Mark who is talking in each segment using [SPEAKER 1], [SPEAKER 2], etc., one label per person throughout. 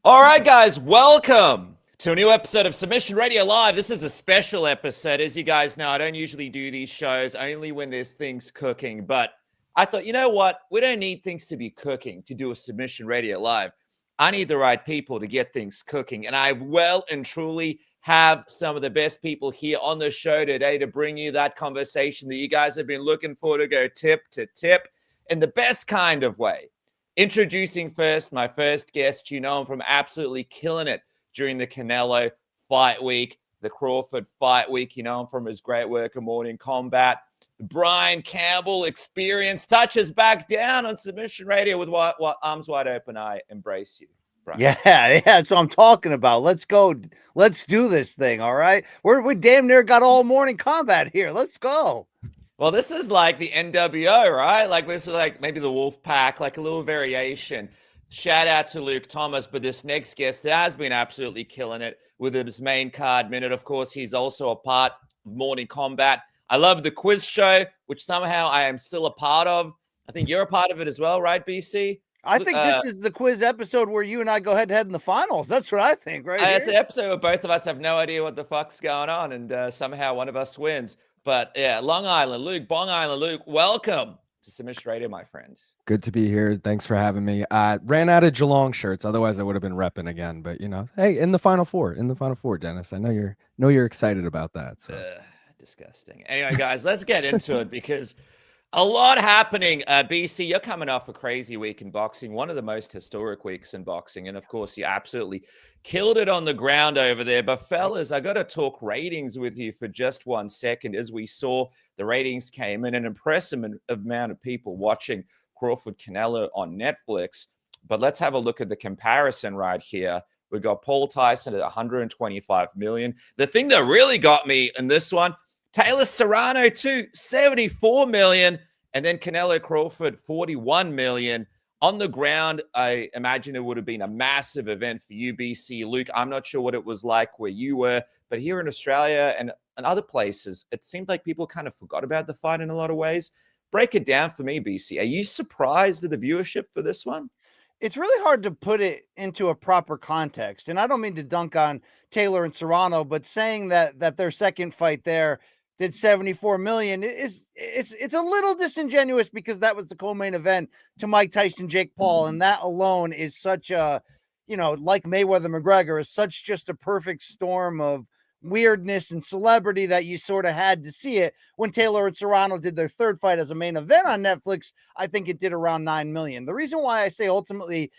[SPEAKER 1] All right, guys, welcome to a new episode of Submission Radio Live. This is a special episode. As you guys know, I don't usually do these shows only when there's things cooking. But I thought, you know what? We don't need things to be cooking to do a Submission Radio Live. I need the right people to get things cooking. And I well and truly have some of the best people here on the show today to bring you that conversation that you guys have been looking for, to go tip to tip in the best kind of way. Introducing first, my first guest. You know him from absolutely killing it during the Canelo fight week, the Crawford fight week. You know him from his great work in Morning Combat. The Brian Campbell experience touches back down on Submission Radio with what arms wide open. I embrace you, Brian.
[SPEAKER 2] Yeah, that's what I'm talking about. Let's go. Let's do this thing, all right? We damn near got all Morning Combat here. Let's go.
[SPEAKER 1] Well, this is like the NWO, right? Like this is like maybe the Wolf Pack, like a little variation. Shout out to Luke Thomas, but this next guest has been absolutely killing it with his main card minute. Of course, he's also a part of Morning Combat. I love the quiz show, which somehow I am still a part of. I think you're a part of it as well, right, BC?
[SPEAKER 2] I think this is the quiz episode where you and I go head-to-head in the finals. That's what I think, right?
[SPEAKER 1] It's an episode where both of us have no idea what the fuck's going on, and somehow one of us wins. But yeah, Long Island Luke, Bong Island Luke, welcome to Submission Radio, my friends.
[SPEAKER 3] Good to be here. Thanks for having me. I ran out of Geelong shirts. Otherwise, I would have been repping again. But, you know, hey, in the Final Four, Dennis. I know you're excited about that. So
[SPEAKER 1] disgusting. Anyway, guys, let's get into it because a lot happening. BC, you're coming off a crazy week in boxing, one of the most historic weeks in boxing. And, of course, you absolutely killed it on the ground over there. But, fellas, I got to talk ratings with you for just 1 second. As we saw, the ratings came in, an impressive amount of people watching Crawford Canelo on Netflix. But let's have a look at the comparison right here. We got Paul Tyson at 125 million. The thing that really got me in this one, Taylor Serrano too, 74 million. And then Canelo Crawford, 41 million. On the ground, I imagine it would have been a massive event for you, BC. Luke, I'm not sure what it was like where you were, but here in Australia and other places, it seemed like people kind of forgot about the fight in a lot of ways. Break it down for me, BC. Are you surprised at the viewership for this one?
[SPEAKER 2] It's really hard to put it into a proper context. And I don't mean to dunk on Taylor and Serrano, but saying that their second fight there did 74 million it's a little disingenuous because that was the co-main event to Mike Tyson, Jake Paul. And that alone is such a, you know, like Mayweather McGregor, is such just a perfect storm of weirdness and celebrity that you sort of had to see it. When Taylor and Serrano did their third fight as a main event on Netflix, I think it did around 9 million. The reason why I say ultimately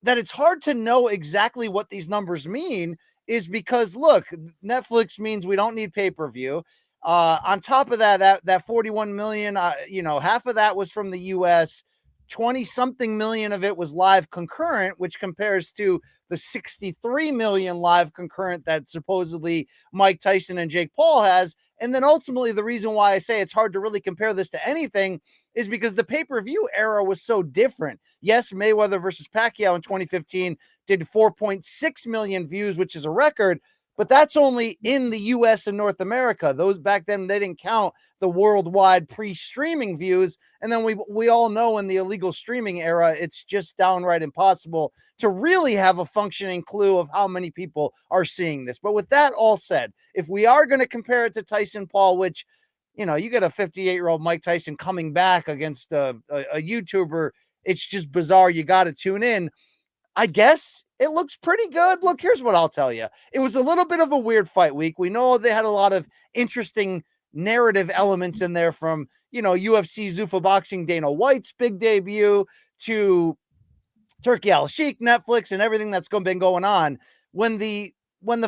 [SPEAKER 2] that it's hard to know exactly what these numbers mean is because, look, Netflix means we don't need pay-per-view. On top of that 41 million, you know, half of that was from the US, 20 something million of it was live concurrent, which compares to the 63 million live concurrent that supposedly Mike Tyson and Jake Paul has. And then ultimately the reason why I say it's hard to really compare this to anything is because the pay-per-view era was so different. Yes, Mayweather versus Pacquiao in 2015 did 4.6 million views, which is a record. But that's only in the US and North America. Those back then, they didn't count the worldwide pre-streaming views. And then we all know in the illegal streaming era, it's just downright impossible to really have a functioning clue of how many people are seeing this. But with that all said, if we are going to compare it to Tyson Paul, which, you know, you get a 58-year-old Mike Tyson coming back against a YouTuber, it's just bizarre. You got to tune in. I guess it looks pretty good. Look, here's what I'll tell you. It was a little bit of a weird fight week. We know they had a lot of interesting narrative elements in there, from, you know, UFC Zuffa Boxing Dana White's big debut to Turkey Al Sheikh, Netflix, and everything that's been going on. When the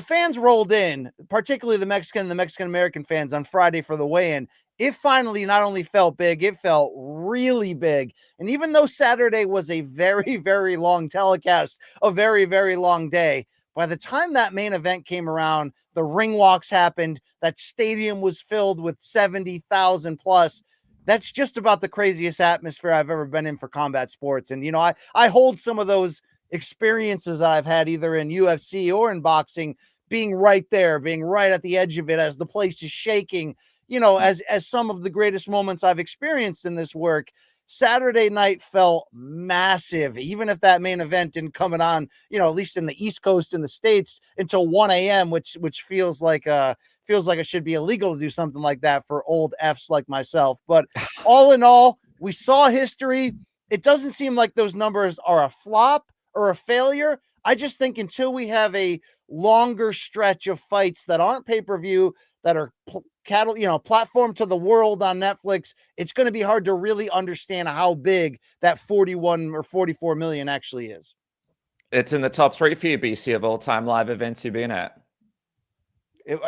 [SPEAKER 2] fans rolled in, particularly the Mexican-American fans on Friday for the weigh-in, it finally not only felt big, it felt really big. And even though Saturday was a very, very long telecast, a very, very long day, by the time that main event came around, the ring walks happened, that stadium was filled with 70,000 plus. That's just about the craziest atmosphere I've ever been in for combat sports. And, you know, I hold some of those experiences I've had either in UFC or in boxing, being right there, being right at the edge of it as the place is shaking, you know, as some of the greatest moments I've experienced in this work. Saturday night felt massive, even if that main event didn't come on, at least in the East Coast in the States until 1 a.m., which feels like it should be illegal to do something like that for old Fs like myself. But all in all, we saw history. It doesn't seem like those numbers are a flop or a failure. I just think until we have a longer stretch of fights that aren't pay-per-view, that are platform to the world on Netflix, it's going to be hard to really understand how big that 41 or 44 million actually is.
[SPEAKER 1] It's in the top 3 for you, BC, of all-time live events you've been at.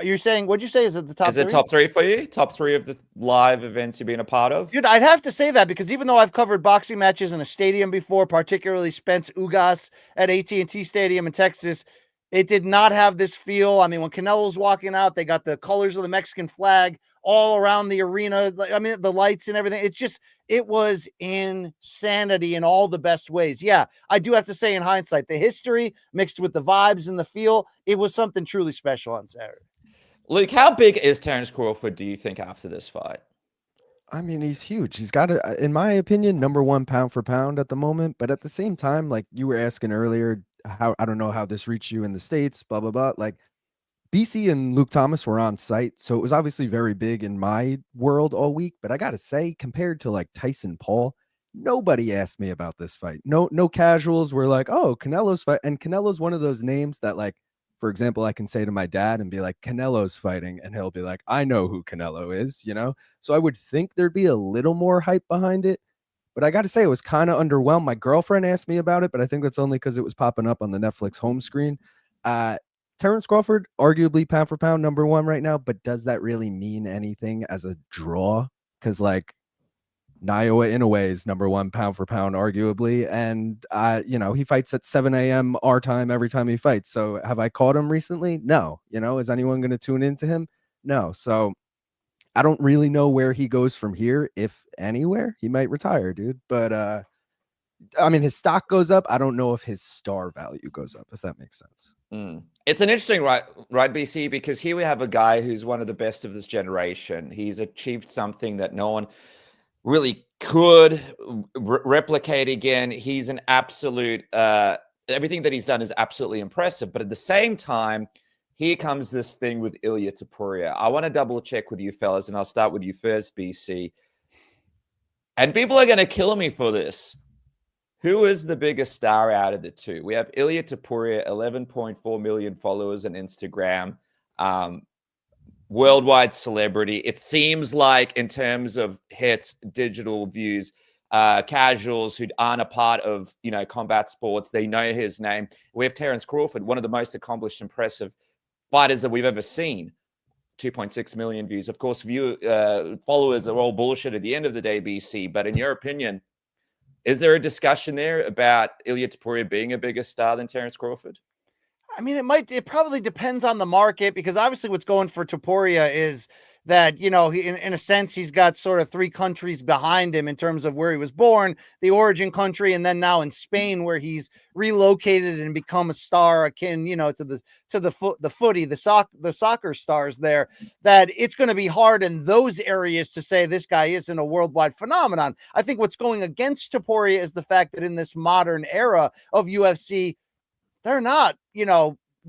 [SPEAKER 2] You're saying, what'd you say? Is it the top 3?
[SPEAKER 1] Is it top 3 for you? Top 3 of the live events you've been a part of?
[SPEAKER 2] Dude, I'd have to say that because even though I've covered boxing matches in a stadium before, particularly Spence Ugas at AT&T Stadium in Texas, it did not have this feel. I mean, when Canelo's walking out, they got the colors of the Mexican flag all around the arena. I mean, the lights and everything. It was insanity in all the best ways. Yeah, I do have to say in hindsight, the history mixed with the vibes and the feel, it was something truly special on Saturday.
[SPEAKER 1] Luke, how big is Terence Crawford, do you think, after this fight?
[SPEAKER 3] I mean, he's huge. He's got in my opinion, number 1 pound for pound at the moment. But at the same time, like you were asking earlier, how I don't know how this reached you in the States, blah, blah, blah. Like BC and Luke Thomas were on site. So it was obviously very big in my world all week. But I got to say, compared to like Tyson Paul, nobody asked me about this fight. No casuals were like, oh, Canelo's fight. And Canelo's one of those names that, like, for example, I can say to my dad and be like, Canelo's fighting. And he'll be like, I know who Canelo is, So I would think there'd be a little more hype behind it. But I got to say, it was kind of underwhelmed. My girlfriend asked me about it, but I think that's only because it was popping up on the Netflix home screen. Terence Crawford, arguably pound for pound number 1 right now. But does that really mean anything as a draw? Because like Naoya Inoue is number 1 pound for pound, arguably. And, he fights at 7 a.m. our time every time he fights. So have I caught him recently? No. Is anyone going to tune into him? No. So I don't really know where he goes from here, if anywhere. He might retire, dude. But, I mean, his stock goes up. I don't know if his star value goes up, if that makes sense.
[SPEAKER 1] It's an interesting right, BC, because here we have a guy who's one of the best of this generation. He's achieved something that no one really could replicate again. He's an absolute, everything that he's done is absolutely impressive. But at the same time, here comes this thing with Ilia Topuria. I want to double check with you fellas, and I'll start with you first, BC. And people are going to kill me for this. Who is the biggest star out of the two? We have Ilia Topuria, 11.4 million followers on Instagram. Worldwide celebrity. It seems like in terms of hits, digital views, casuals who aren't a part of, combat sports, they know his name. We have Terence Crawford, one of the most accomplished, impressive fighters that we've ever seen. 2.6 million views. Of course, followers are all bullshit at the end of the day, BC. But in your opinion, is there a discussion there about Ilia Topuria being a bigger star than Terence Crawford?
[SPEAKER 2] I mean, it probably depends on the market, because obviously what's going for Topuria is that, he, in a sense, he's got sort of 3 countries behind him in terms of where he was born, the origin country, and then now in Spain, where he's relocated and become a star akin, to the soccer stars there, that it's going to be hard in those areas to say this guy isn't a worldwide phenomenon. I think what's going against Topuria is the fact that in this modern era of UFC, they're not,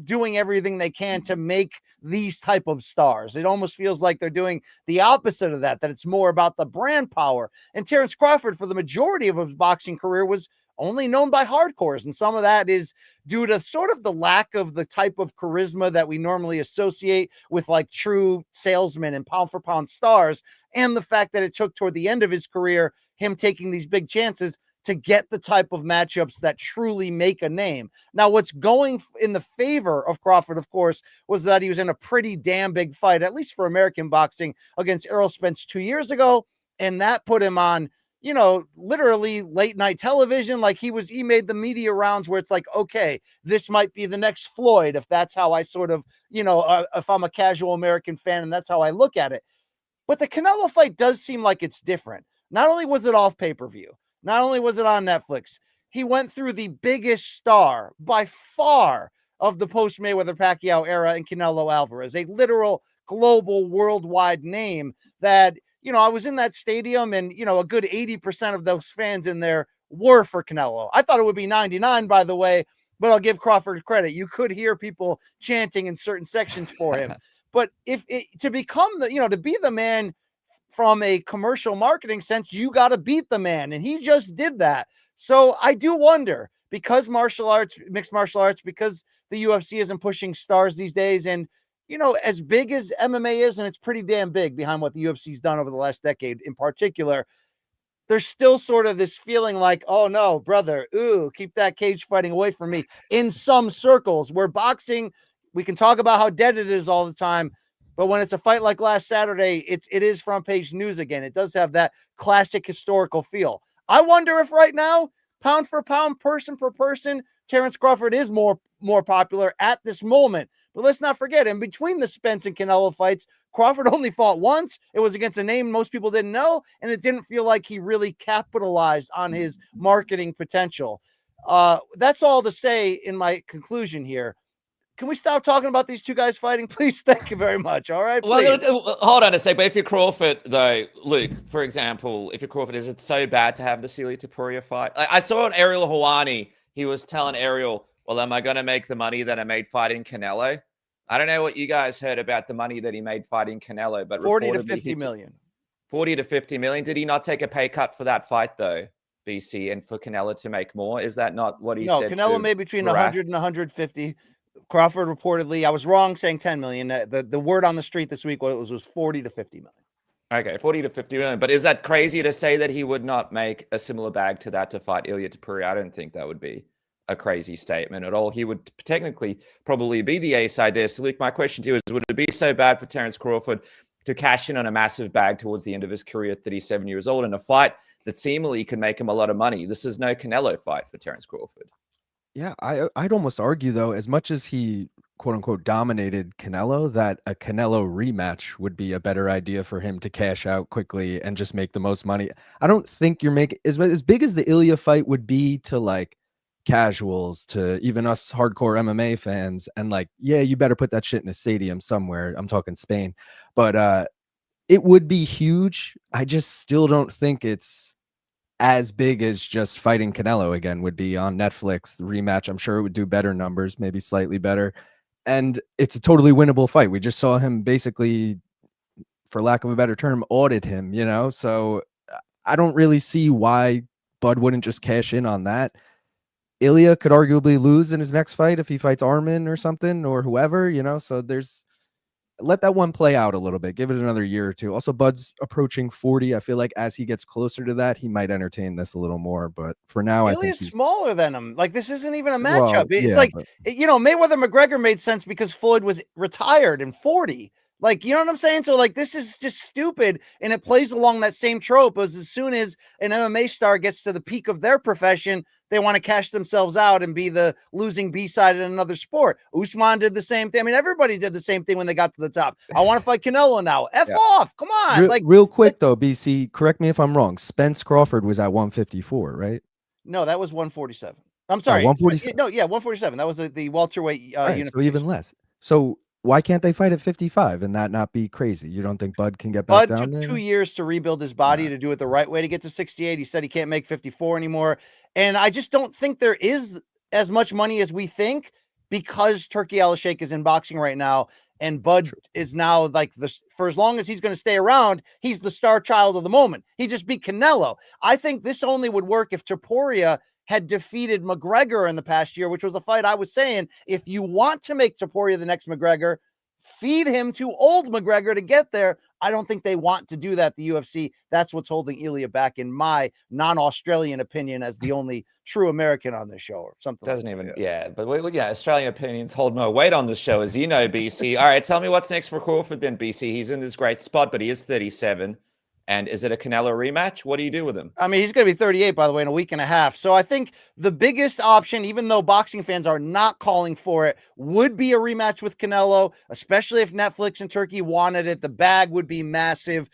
[SPEAKER 2] doing everything they can to make these type of stars. It almost feels like they're doing the opposite of that it's more about the brand power. And Terence Crawford, for the majority of his boxing career, was only known by hardcores. And some of that is due to sort of the lack of the type of charisma that we normally associate with like true salesmen and pound for pound stars. And the fact that it took toward the end of his career, him taking these big chances to get the type of matchups that truly make a name. Now, what's going in the favor of Crawford, of course, was that he was in a pretty damn big fight, at least for American boxing, against Errol Spence 2 years ago. And that put him on, literally late night television. Like he made the media rounds where it's like, okay, this might be the next Floyd, if that's how I sort of, if I'm a casual American fan and that's how I look at it. But the Canelo fight does seem like it's different. Not only was it off pay-per-view, not only was it on Netflix, he went through the biggest star by far of the post-Mayweather Pacquiao era in Canelo Alvarez, a literal global worldwide name that I was in that stadium and, a good 80% of those fans in there were for Canelo. I thought it would be 99, by the way, but I'll give Crawford credit. You could hear people chanting in certain sections for him. But to become to be the man from a commercial marketing sense, you got to beat the man. And he just did that. So I do wonder, because mixed martial arts, because the UFC isn't pushing stars these days. And, as big as MMA is, and it's pretty damn big behind what the UFC's done over the last decade in particular, there's still sort of this feeling like, oh no, brother, keep that cage fighting away from me in some circles. Where boxing, we can talk about how dead it is all the time, but when it's a fight like last Saturday, it is front page news again. It does have that classic historical feel. I wonder if right now, pound for pound, person per person, Terence Crawford is more popular at this moment. But let's not forget, in between the Spence and Canelo fights, Crawford only fought once. It was against a name most people didn't know, and it didn't feel like he really capitalized on his marketing potential. That's all to say in my conclusion here. Can we stop talking about these two guys fighting, please? Thank you very much. All right.
[SPEAKER 1] Well, hold on a sec. But if you're Crawford, though, Luke, for example, if you're Crawford, is it so bad to have the Celia Topuria fight? I saw an Ariel Helwani. He was telling Ariel, well, am I going to make the money that I made fighting Canelo? I don't know what you guys heard about the money that he made fighting Canelo, but
[SPEAKER 2] 40 to 50 million.
[SPEAKER 1] 40 to 50 million. Did he not take a pay cut for that fight, though, BC, and for Canelo to make more? Is that not what he said?
[SPEAKER 2] No, Canelo made between 100 and 150. Crawford reportedly, I was wrong saying 10 million. The word on the street this week was 40 to 50 million.
[SPEAKER 1] Okay, 40 to 50 million. But is that crazy to say that he would not make a similar bag to that to fight Ilia Topuria? I don't think that would be a crazy statement at all. He would technically probably be the A side there. So, Luke, my question to you is, would it be so bad for Terence Crawford to cash in on a massive bag towards the end of his career at 37 years old in a fight that seemingly could make him a lot of money? This is no Canelo fight for Terence Crawford.
[SPEAKER 3] Yeah, I'd almost argue, though, as much as he, quote unquote, dominated Canelo, that a Canelo rematch would be a better idea for him to cash out quickly and just make the most money. I don't think you're making as big as the Ilya fight would be to like casuals, to even us hardcore MMA fans. And like, yeah, you better put that shit in a stadium somewhere. I'm talking Spain, but it would be huge. I just still don't think it's as big as just fighting Canelo again would be on Netflix. The rematch, I'm sure it would do better numbers, maybe slightly better. And it's a totally winnable fight. We just saw him basically, for lack of a better term, audit him, So I don't really see why Bud wouldn't just cash in on that. Ilya could arguably lose in his next fight if he fights Arman or something or whoever, So let that one play out a little bit. Give it another year or two. Also, Bud's approaching 40. I feel like as he gets closer to that, he might entertain this a little more. But for now, I think
[SPEAKER 2] he's smaller than him. Like, this isn't even a matchup. Mayweather McGregor made sense because Floyd was retired and 40. Like, you know what I'm saying? So, like, this is just stupid, and it plays along that same trope as soon as an MMA star gets to the peak of their profession, they want to cash themselves out and be the losing B-side in another sport. Usman did the same thing. I mean, everybody did the same thing when they got to the top. I want to fight Canelo now. Off. Come on.
[SPEAKER 3] Real quick, though, BC, correct me if I'm wrong. Spence Crawford was at 154, right?
[SPEAKER 2] No, that was 147. I'm sorry.
[SPEAKER 3] 147.
[SPEAKER 2] No, 147. That was the welterweight
[SPEAKER 3] right, so even less. So why can't they fight at 55 and that not be crazy? You don't think Bud can get back down
[SPEAKER 2] took
[SPEAKER 3] there?
[SPEAKER 2] 2 years to rebuild his body to do it the right way to get to 68. He said he can't make 54 anymore. And I just don't think there is as much money as we think, because Turki Al-Sheikh is in boxing right now. And Bud is now like for as long as he's going to stay around, he's the star child of the moment. He just beat Canelo. I think this only would work if Topuria had defeated McGregor in the past year, which was a fight I was saying, if you want to make Topuria the next McGregor, feed him to old McGregor to get there. I don't think they want to do that, the UFC. That's what's holding Ilya back, in my non-Australian opinion, as the only true American on this show or something.
[SPEAKER 1] Doesn't like even, that. Yeah. But Australian opinions hold no weight on the show, as you know, BC. All right, tell me what's next for Crawford then, BC. He's in this great spot, but he is 37. And is it a Canelo rematch? What do you do with him?
[SPEAKER 2] I mean, he's going to be 38, by the way, in a week and a half. So I think the biggest option, even though boxing fans are not calling for it, would be a rematch with Canelo, especially if Netflix and Turkey wanted it. The bag would be massive.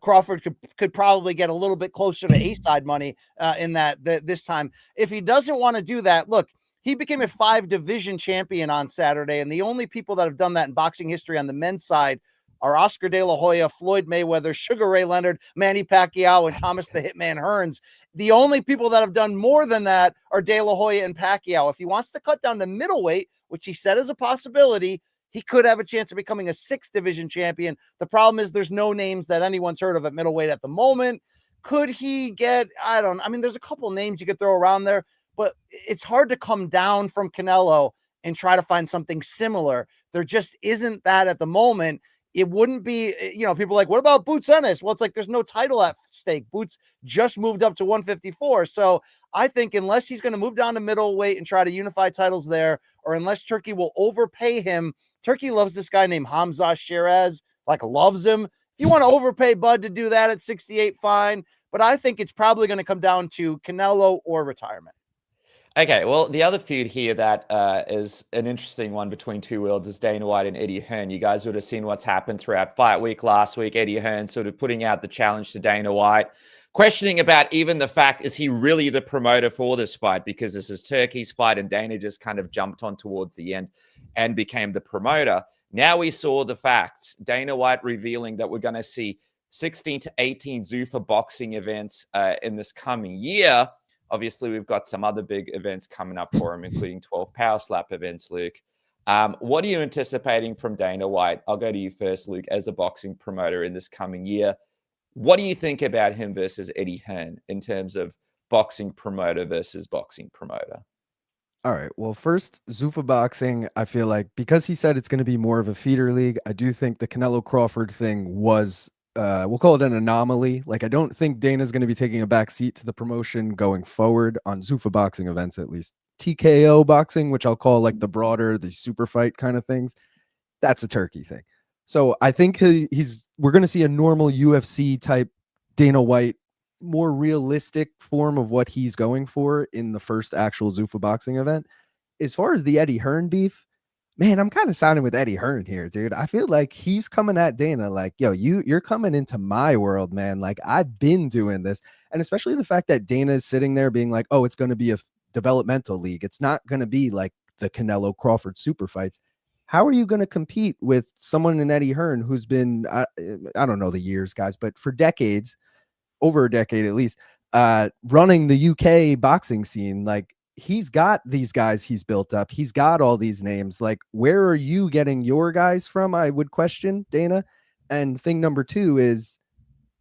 [SPEAKER 2] Crawford could probably get a little bit closer to A-side money in this time. If he doesn't want to do that, look, he became a 5-division champion on Saturday, and the only people that have done that in boxing history on the men's side are Oscar De La Hoya, Floyd Mayweather, Sugar Ray Leonard, Manny Pacquiao, and Thomas the Hitman Hearns. The only people that have done more than that are De La Hoya and Pacquiao. If he wants to cut down to middleweight, which he said is a possibility, he could have a chance of becoming a 6th division champion. The problem is there's no names that anyone's heard of at middleweight at the moment. Could he get, there's a couple names you could throw around there, but it's hard to come down from Canelo and try to find something similar. There just isn't that at the moment. It wouldn't be, people are like, what about Boots Ennis? Well, it's like, there's no title at stake. Boots just moved up to 154. So I think unless he's going to move down to middleweight and try to unify titles there, or unless Turkey will overpay him, Turkey loves this guy named Hamza Shiraz, loves him. If you want to overpay Bud to do that at 68, fine. But I think it's probably going to come down to Canelo or retirement.
[SPEAKER 1] Okay, well, the other feud here that is an interesting one between two worlds is Dana White and Eddie Hearn. You guys would have seen what's happened throughout Fight Week last week. Eddie Hearn sort of putting out the challenge to Dana White, questioning about even the fact, is he really the promoter for this fight? Because this is Turkey's fight and Dana just kind of jumped on towards the end and became the promoter. Now we saw the facts. Dana White revealing that we're going to see 16 to 18 Zuffa boxing events in this coming year. Obviously, we've got some other big events coming up for him, including 12 Power Slap events, Luke. What are you anticipating from Dana White? I'll go to you first, Luke, as a boxing promoter in this coming year. What do you think about him versus Eddie Hearn in terms of boxing promoter versus boxing promoter?
[SPEAKER 3] All right. Well, first, Zuffa boxing, I feel like because he said it's going to be more of a feeder league, I do think the Canelo Crawford thing was we'll call it an anomaly. I don't think Dana's going to be taking a back seat to the promotion going forward on Zuffa boxing events, at least. TKO boxing, which I'll call the broader, the super fight kind of things, that's a Turkey thing. So I think we're going to see a normal UFC type Dana White, more realistic form of what he's going for in the first actual Zuffa boxing event. As far as the Eddie Hearn beef, man, I'm kind of siding with Eddie Hearn here, dude. I feel like he's coming at Dana yo, you're coming into my world, man. I've been doing this. And especially the fact that Dana is sitting there being like, oh, it's going to be a developmental league. It's not going to be like the Canelo Crawford super fights. How are you going to compete with someone in Eddie Hearn who's been, I don't know the years, guys, but for decades, over a decade at least, running the UK boxing scene? He's got these guys he's built up. He's got all these names. Where are you getting your guys from? I would question Dana. And thing number two is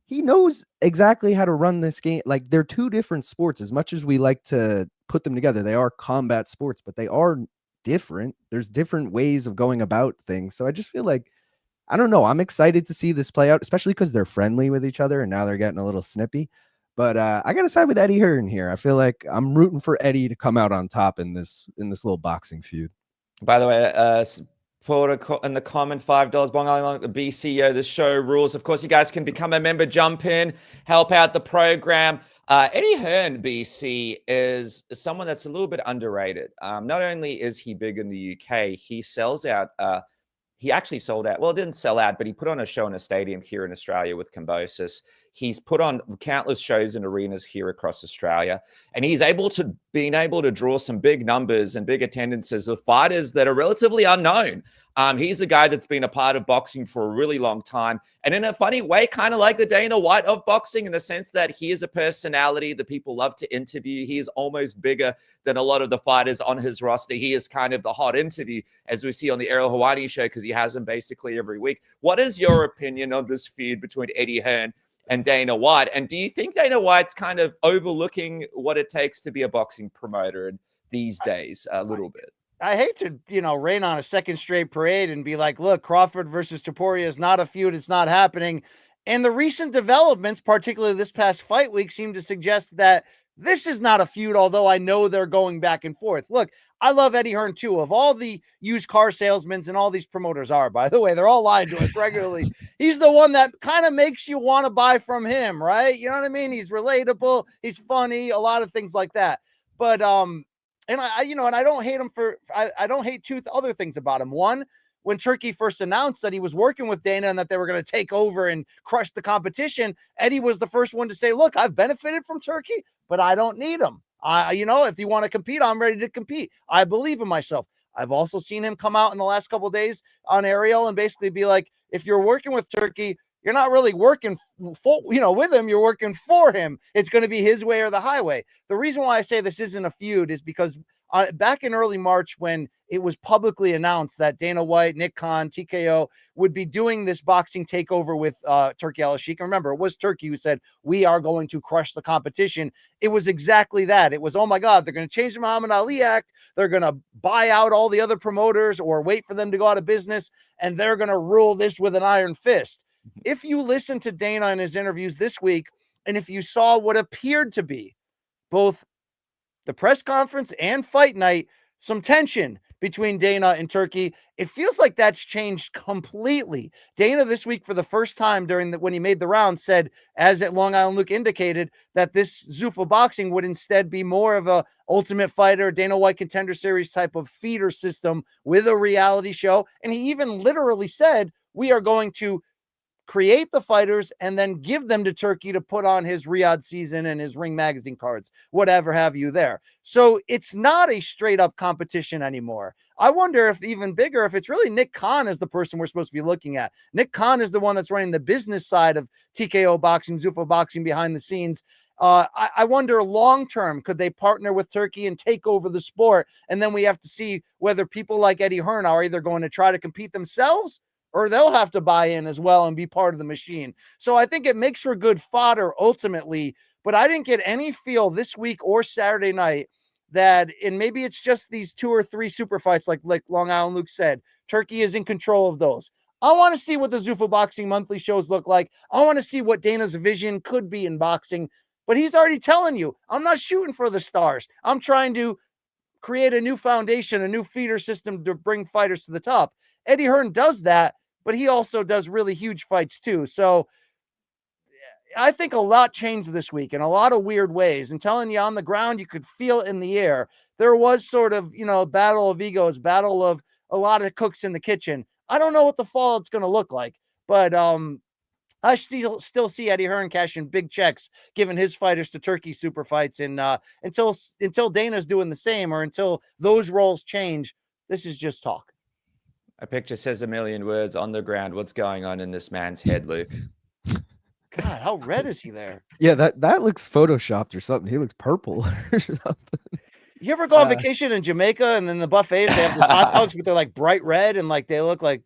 [SPEAKER 3] he knows exactly how to run this game. They're two different sports. As much as we like to put them together, they are combat sports, but they are different. There's different ways of going about things. So I just feel I don't know. I'm excited to see this play out, especially because they're friendly with each other and now they're getting a little snippy. But I got to side with Eddie Hearn here. I feel like I'm rooting for Eddie to come out on top in this little boxing feud.
[SPEAKER 1] By the way, in the comment, $5 bong along the BCO, the show rules. Of course, you guys can become a member, jump in, help out the program. Eddie Hearn, BC, is someone that's a little bit underrated. Not only is he big in the UK, he sells out. He actually sold out. Well, it didn't sell out, but he put on a show in a stadium here in Australia with Cambosis. He's put on countless shows in arenas here across Australia, and he's been able to draw some big numbers and big attendances with fighters that are relatively unknown. He's a guy that's been a part of boxing for a really long time, and in a funny way, kind of like the Dana White of boxing, in the sense that he is a personality that people love to interview. He is almost bigger than a lot of the fighters on his roster. He is kind of the hot interview, as we see on the Errol Hawani show, because he has him basically every week. What is your opinion on this feud between Eddie Hearn and Dana White? And do you think Dana White's kind of overlooking what it takes to be a boxing promoter these days a little bit?
[SPEAKER 2] I hate to, rain on a second straight parade and be like, look, Crawford versus Topuria is not a feud. It's not happening. And the recent developments, particularly this past fight week, seem to suggest that this is not a feud, although I know they're going back and forth. Look, I love Eddie Hearn too. Of all the used car salesmen and all these promoters are, by the way, they're all lying to us regularly. He's the one that kind of makes you want to buy from him, right? You know what I mean? He's relatable. He's funny, a lot of things like that. But, and I don't hate him I don't hate two other things about him. One, when Turkey first announced that he was working with Dana and that they were going to take over and crush the competition, Eddie was the first one to say, look, I've benefited from Turkey, but I don't need him. If you want to compete, I'm ready to compete. I believe in myself. I've also seen him come out in the last couple of days on Ariel and basically be like, if you're working with Turkey, you're not really working with him. You're working for him. It's going to be his way or the highway. The reason why I say this isn't a feud is because back in early March, when it was publicly announced that Dana White, Nick Khan, TKO would be doing this boxing takeover with Turki Al-Sheikh. Remember, it was Turkey who said, we are going to crush the competition. It was exactly that. It was, oh my God, they're going to change the Muhammad Ali Act. They're going to buy out all the other promoters or wait for them to go out of business, and they're going to rule this with an iron fist. If you listen to Dana in his interviews this week, and if you saw what appeared to be both the press conference and fight night, some tension between Dana and Turkey, it feels like that's changed completely. Dana this week, for the first time when he made the round, said, as at Long Island Luke indicated, that this Zuffa boxing would instead be more of a Ultimate Fighter, Dana White Contender Series type of feeder system with a reality show. And he even literally said, we are going to create the fighters and then give them to Turkey to put on his Riyadh season and his Ring magazine cards, whatever have you there. So it's not a straight up competition anymore. I wonder if even bigger, if it's really Nick Khan is the person we're supposed to be looking at. Nick Khan is the one that's running the business side of TKO boxing, Zuffa boxing behind the scenes. I wonder long-term, could they partner with Turkey and take over the sport? And then we have to see whether people like Eddie Hearn are either going to try to compete themselves or they'll have to buy in as well and be part of the machine. So I think it makes for good fodder ultimately, but I didn't get any feel this week or Saturday night that, and maybe it's just these 2 or 3 super fights like Long Island Luke said, Turkey is in control of those. I want to see what the Zuffa Boxing monthly shows look like. I want to see what Dana's vision could be in boxing, but he's already telling you, I'm not shooting for the stars. I'm trying to create a new foundation, a new feeder system to bring fighters to the top. Eddie Hearn does that, but he also does really huge fights too. So I think a lot changed this week in a lot of weird ways. And telling you, on the ground, you could feel it in the air. There was sort of, battle of egos, battle of a lot of cooks in the kitchen. I don't know what the fallout's going to look like, but I still see Eddie Hearn cashing big checks, giving his fighters to Turkey super fights. And until Dana's doing the same, or until those roles change, this is just talk.
[SPEAKER 1] A picture says a million words. On the ground, what's going on in this man's head, Luke?
[SPEAKER 2] God, how red is he there?
[SPEAKER 3] Yeah, that looks photoshopped or something. He looks purple or something.
[SPEAKER 2] You ever go on vacation in Jamaica and then the buffets, they have the hot dogs, but they're like bright red and like they look like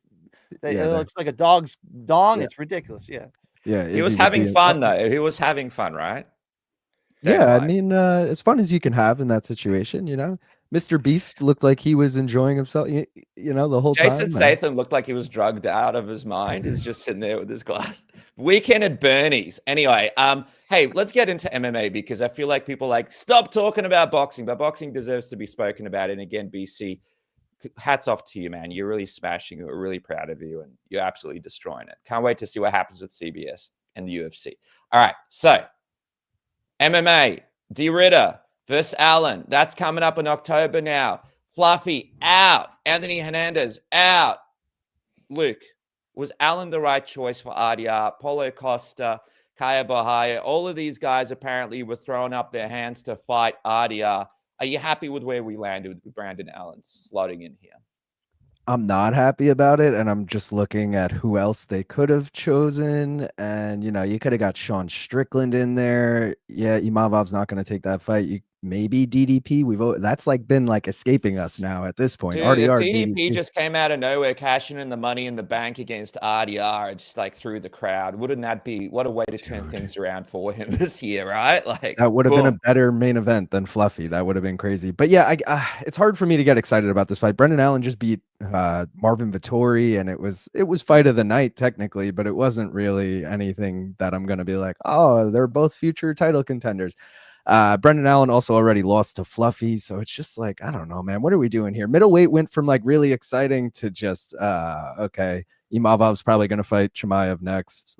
[SPEAKER 2] it looks like a dog's dong. Yeah. It's ridiculous. Yeah.
[SPEAKER 3] Yeah.
[SPEAKER 1] He was having fun though. He was having fun, right?
[SPEAKER 3] Yeah, I mean, as fun as you can have in that situation, Mr. Beast looked like he was enjoying himself, the whole time.
[SPEAKER 1] Jason Statham looked like he was drugged out of his mind. He's just sitting there with his glass. Weekend at Bernie's. Anyway, hey, let's get into MMA because I feel like people stop talking about boxing, but boxing deserves to be spoken about. And again, BC, hats off to you, man. You're really smashing it. We're really proud of you, and you're absolutely destroying it. Can't wait to see what happens with CBS and the UFC. All right, so MMA, D. Ritter versus Allen. That's coming up in October now. Fluffy out. Anthony Hernandez out. Luke, was Allen the right choice for RDR? Paulo Costa, Kaya Bahia, all of these guys apparently were throwing up their hands to fight RDR. Are you happy with where we landed with Brandon Allen slotting in here?
[SPEAKER 3] I'm not happy about it, and I'm just looking at who else they could have chosen. And, you could have got Sean Strickland in there. Yeah, Imavov's not going to take that fight. Maybe DDP. That's been escaping us now at this point.
[SPEAKER 1] Dude,
[SPEAKER 3] RDR,
[SPEAKER 1] DDP just came out of nowhere, cashing in the money in the bank against RDR, just through the crowd. Wouldn't that be what a way to turn things around for him this year, right?
[SPEAKER 3] That would have been a better main event than Fluffy. That would have been crazy. But yeah, it's hard for me to get excited about this fight. Brendan Allen just beat Marvin Vettori, and it was fight of the night technically, but it wasn't really anything that I'm going to be like, oh, they're both future title contenders. Brendan Allen also already lost to Fluffy, so it's just I don't know, man. What are we doing here? Middleweight went from really exciting to just okay, Imavov's probably going to fight Chimaev next.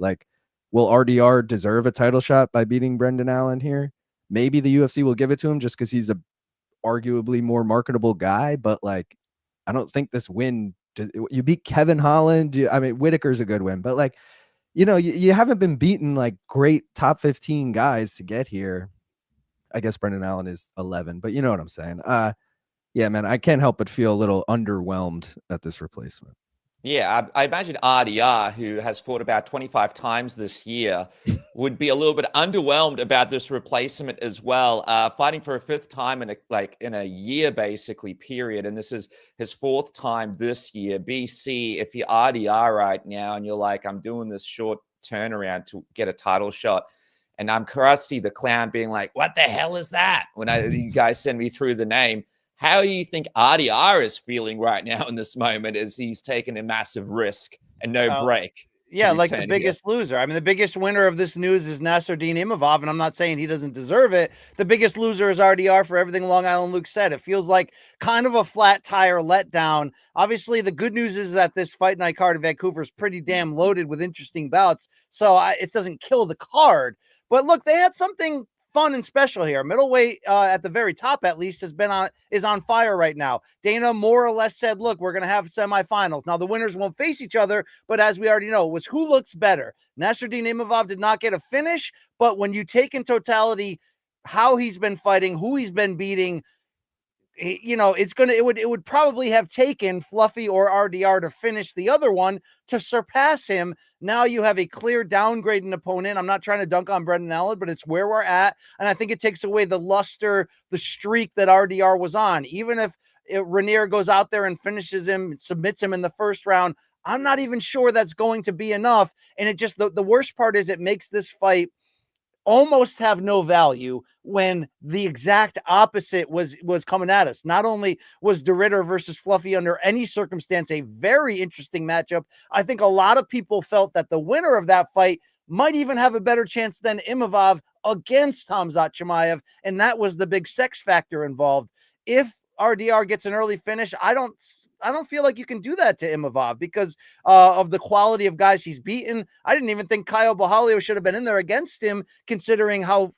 [SPEAKER 3] Will RDR deserve a title shot by beating Brendan Allen here? Maybe the UFC will give it to him just because he's a arguably more marketable guy, but I don't think this win. You beat Kevin Holland. I mean, Whitaker's a good win, but you haven't been beaten great top 15 guys to get here. I guess Brendan Allen is 11, but you know what I'm saying. Yeah, man, I can't help but feel a little underwhelmed at this replacement.
[SPEAKER 1] Yeah, I imagine RDR, who has fought about 25 times this year, would be a little bit underwhelmed about this replacement as well. Fighting for a fifth time in a year, basically, period. And this is his fourth time this year. BC, if you're RDR right now and you're like, I'm doing this short turnaround to get a title shot, and I'm Krusty the Clown being like, what the hell is that? When you guys send me through the name. How do you think RDR is feeling right now in this moment as he's taken a massive risk and no break?
[SPEAKER 2] Yeah, like the biggest loser. I mean, the biggest winner of this news is Nasruddin Imavov, and I'm not saying he doesn't deserve it. The biggest loser is RDR for everything Long Island Luke said. It feels like kind of a flat tire letdown. Obviously, the good news is that this fight night card in Vancouver is pretty damn loaded with interesting bouts, so it doesn't kill the card. But look, they had something fun and special here. Middleweight at the very top, at least, is on fire right now. Dana more or less said, look, we're going to have semifinals. Now the winners won't face each other, but as we already know, it was who looks better. Nasruddin Imavov did not get a finish, but when you take in totality how he's been fighting, who he's been beating, it would probably have taken Fluffy or RDR to finish the other one to surpass him. Now you have a clear downgrading opponent. I'm not trying to dunk on Brendan Allen, but it's where we're at. And I think it takes away the luster, the streak that RDR was on. Even if Ranier goes out there and finishes him, submits him in the first round, I'm not even sure that's going to be enough. And it just, the worst part is it makes this fight almost have no value when the exact opposite was coming at us. Not only was DeRitter versus Fluffy under any circumstance a very interesting matchup, I think a lot of people felt that the winner of that fight might even have a better chance than Imavov against Khamzat Chimaev, and that was the big sex factor involved. If RDR gets an early finish, I don't feel like you can do that to Imavov because of the quality of guys he's beaten. I didn't even think Caio Borralho should have been in there against him, considering how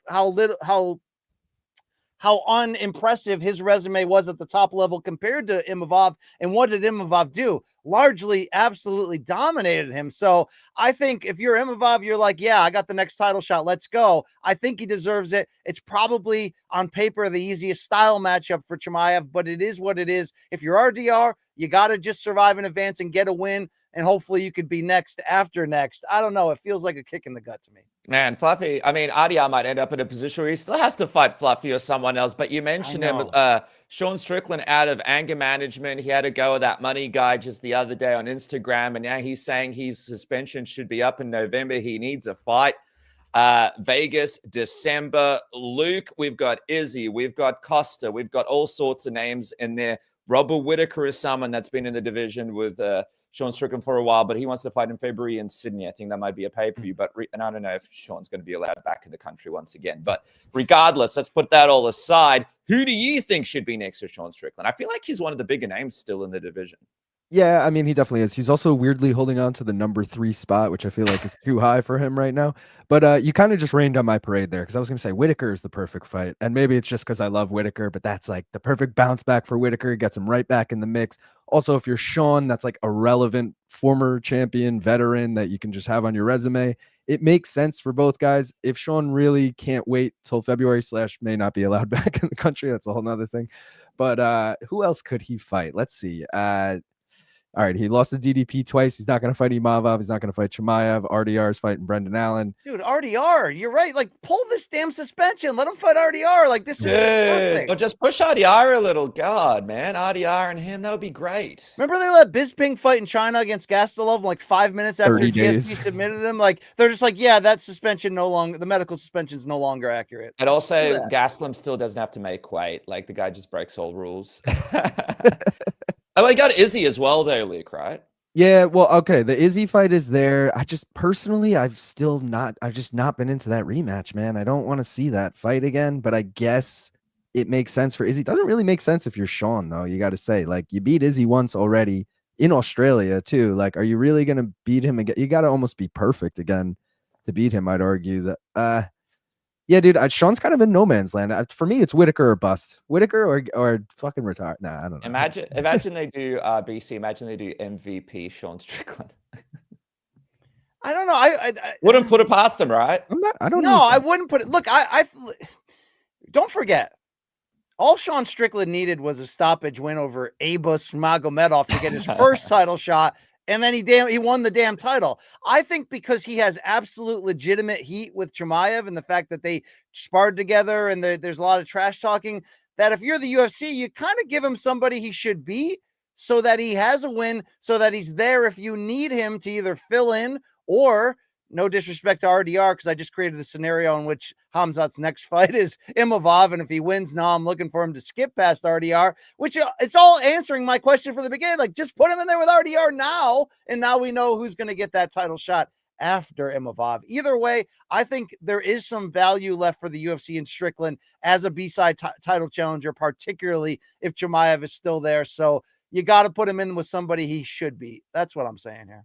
[SPEAKER 2] unimpressive his resume was at the top level compared to Imavov. And what did Imavov do? Largely, absolutely dominated him. So I think if you're Imavov, you're like, yeah, I got the next title shot. Let's go. I think he deserves it. It's probably on paper the easiest style matchup for Chimaev, but it is what it is. If you're RDR, you got to just survive in advance and get a win. And hopefully you could be next after next. I don't know. It feels like a kick in the gut to me.
[SPEAKER 1] Man, Fluffy, I mean, RDR might end up in a position where he still has to fight Fluffy or someone else, but you mentioned him, Sean Strickland, out of anger management. He had to go with that money guy just the other day on Instagram, and now he's saying his suspension should be up in November. He needs a fight. Vegas, December. Luke, we've got Izzy, we've got Costa, we've got all sorts of names in there. Robert Whittaker is someone that's been in the division with Sean Strickland for a while, but he wants to fight in February in Sydney. I think that might be a pay-per-view, and I don't know if Sean's going to be allowed back in the country once again. But regardless, let's put that all aside. Who do you think should be next to Sean Strickland? I feel like he's one of the bigger names still in the division.
[SPEAKER 3] Yeah, I mean, he definitely is. He's also weirdly holding on to the number 3 spot, which I feel like is too high for him right now. But you kind of just rained on my parade there because I was going to say Whittaker is the perfect fight. And maybe it's just because I love Whittaker, but that's like the perfect bounce back for Whittaker. Gets him right back in the mix. Also, if you're Sean, that's like a relevant former champion veteran that you can just have on your resume. It makes sense for both guys. If Sean really can't wait till February / may not be allowed back in the country, that's a whole nother thing. But who else could he fight? Let's see. All right, he lost to DDP twice. He's not going to fight Imavov. He's not going to fight Chimaev. RDR is fighting Brendan Allen.
[SPEAKER 2] Dude, RDR, you're right. Like, pull this damn suspension. Let him fight RDR. Like, this is perfect.
[SPEAKER 1] Or just push RDR a little. God, man. RDR and him, that would be great.
[SPEAKER 2] Remember they let Bisping fight in China against Gastelum like 5 minutes after GSP submitted him? Like, they're just like, yeah, that suspension the medical suspension is no longer accurate.
[SPEAKER 1] And also, Gastelum still doesn't have to make weight. Like, the guy just breaks all rules. Oh, I got Izzy as well, though, Luke, right?
[SPEAKER 3] Yeah, well, okay. The Izzy fight is there. I just personally, I've just not been into that rematch, man. I don't want to see that fight again, but I guess it makes sense for Izzy. It doesn't really make sense if you're Sean, though. You got to say, like, you beat Izzy once already in Australia, too. Like, are you really going to beat him again? You got to almost be perfect again to beat him, I'd argue. That yeah, dude, Sean's kind of in no man's land. For me, it's Whittaker or bust. Whittaker or fucking retire. Nah, I don't know.
[SPEAKER 1] Imagine they do BC. Imagine they do MVP Sean Strickland.
[SPEAKER 2] I don't know. I
[SPEAKER 1] wouldn't put it past him, right?
[SPEAKER 3] I don't know.
[SPEAKER 2] No, I wouldn't put it. Look, I don't forget. All Sean Strickland needed was a stoppage win over Abus Magomedov to get his first title shot. And then he won the damn title. I think because he has absolute legitimate heat with Chimaev and the fact that they sparred together and there's a lot of trash talking, that if you're the UFC, you kind of give him somebody he should beat so that he has a win, so that he's there if you need him to either fill in or, no disrespect to RDR, because I just created a scenario in which Khamzat's next fight is Imavov, and if he wins, now I'm looking for him to skip past RDR, which it's all answering my question for the beginning. Like, just put him in there with RDR now, and now we know who's going to get that title shot after Imavov. Either way, I think there is some value left for the UFC and Strickland as a B-side title challenger, particularly if Chimaev is still there. So you got to put him in with somebody he should beat. That's what I'm saying here.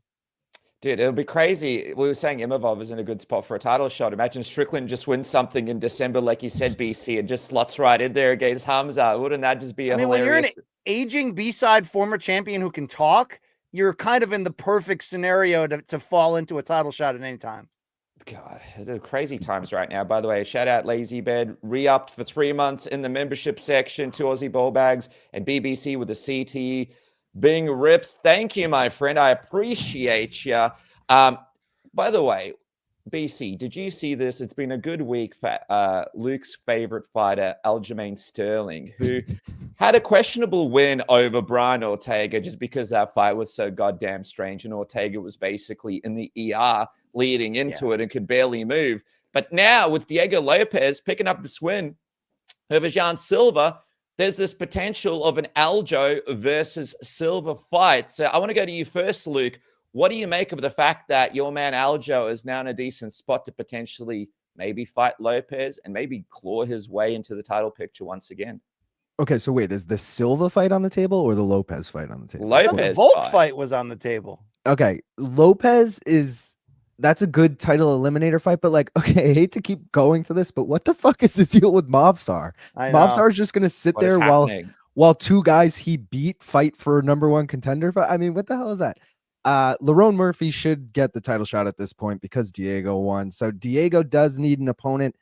[SPEAKER 1] Dude, it'll be crazy. We were saying Imavov is in a good spot for a title shot. Imagine Strickland just wins something in December, like you said, BC, and just slots right in there against Khamzat. Wouldn't that just be a hilarious...
[SPEAKER 2] When you're an aging B-side former champion who can talk, you're kind of in the perfect scenario to fall into a title shot at any time.
[SPEAKER 1] God, the crazy times right now. By the way, shout out Lazy Bed, re-upped for 3 months in the membership section, 2 Aussie ball bags, and BBC with the CTE. Bing Rips, thank you, my friend. I appreciate you. By the way, BC, did you see this? It's been a good week for Luke's favorite fighter, Aljamain Sterling, who had a questionable win over Brian Ortega just because that fight was so goddamn strange, and Ortega was basically in the ER leading into it and could barely move. But now with Diego Lopez picking up this win over Jan Silva, there's this potential of an Aljo versus Silva fight. So I want to go to you first, Luke. What do you make of the fact that your man Aljo is now in a decent spot to potentially maybe fight Lopez and maybe claw his way into the title picture once again?
[SPEAKER 3] Okay, so wait, is the Silva fight on the table or the Lopez fight on the table?
[SPEAKER 1] Lopez
[SPEAKER 2] the Volk fight was on the table.
[SPEAKER 3] Okay, Lopez that's a good title eliminator fight, but like, okay, I hate to keep going to this, but what the fuck is the deal with Movsar? Movsar is just gonna sit there while 2 guys he beat fight for a #1 contender fight. I mean, what the hell is that? Lerone Murphy should get the title shot at this point because Diego won. So Diego does need an opponent.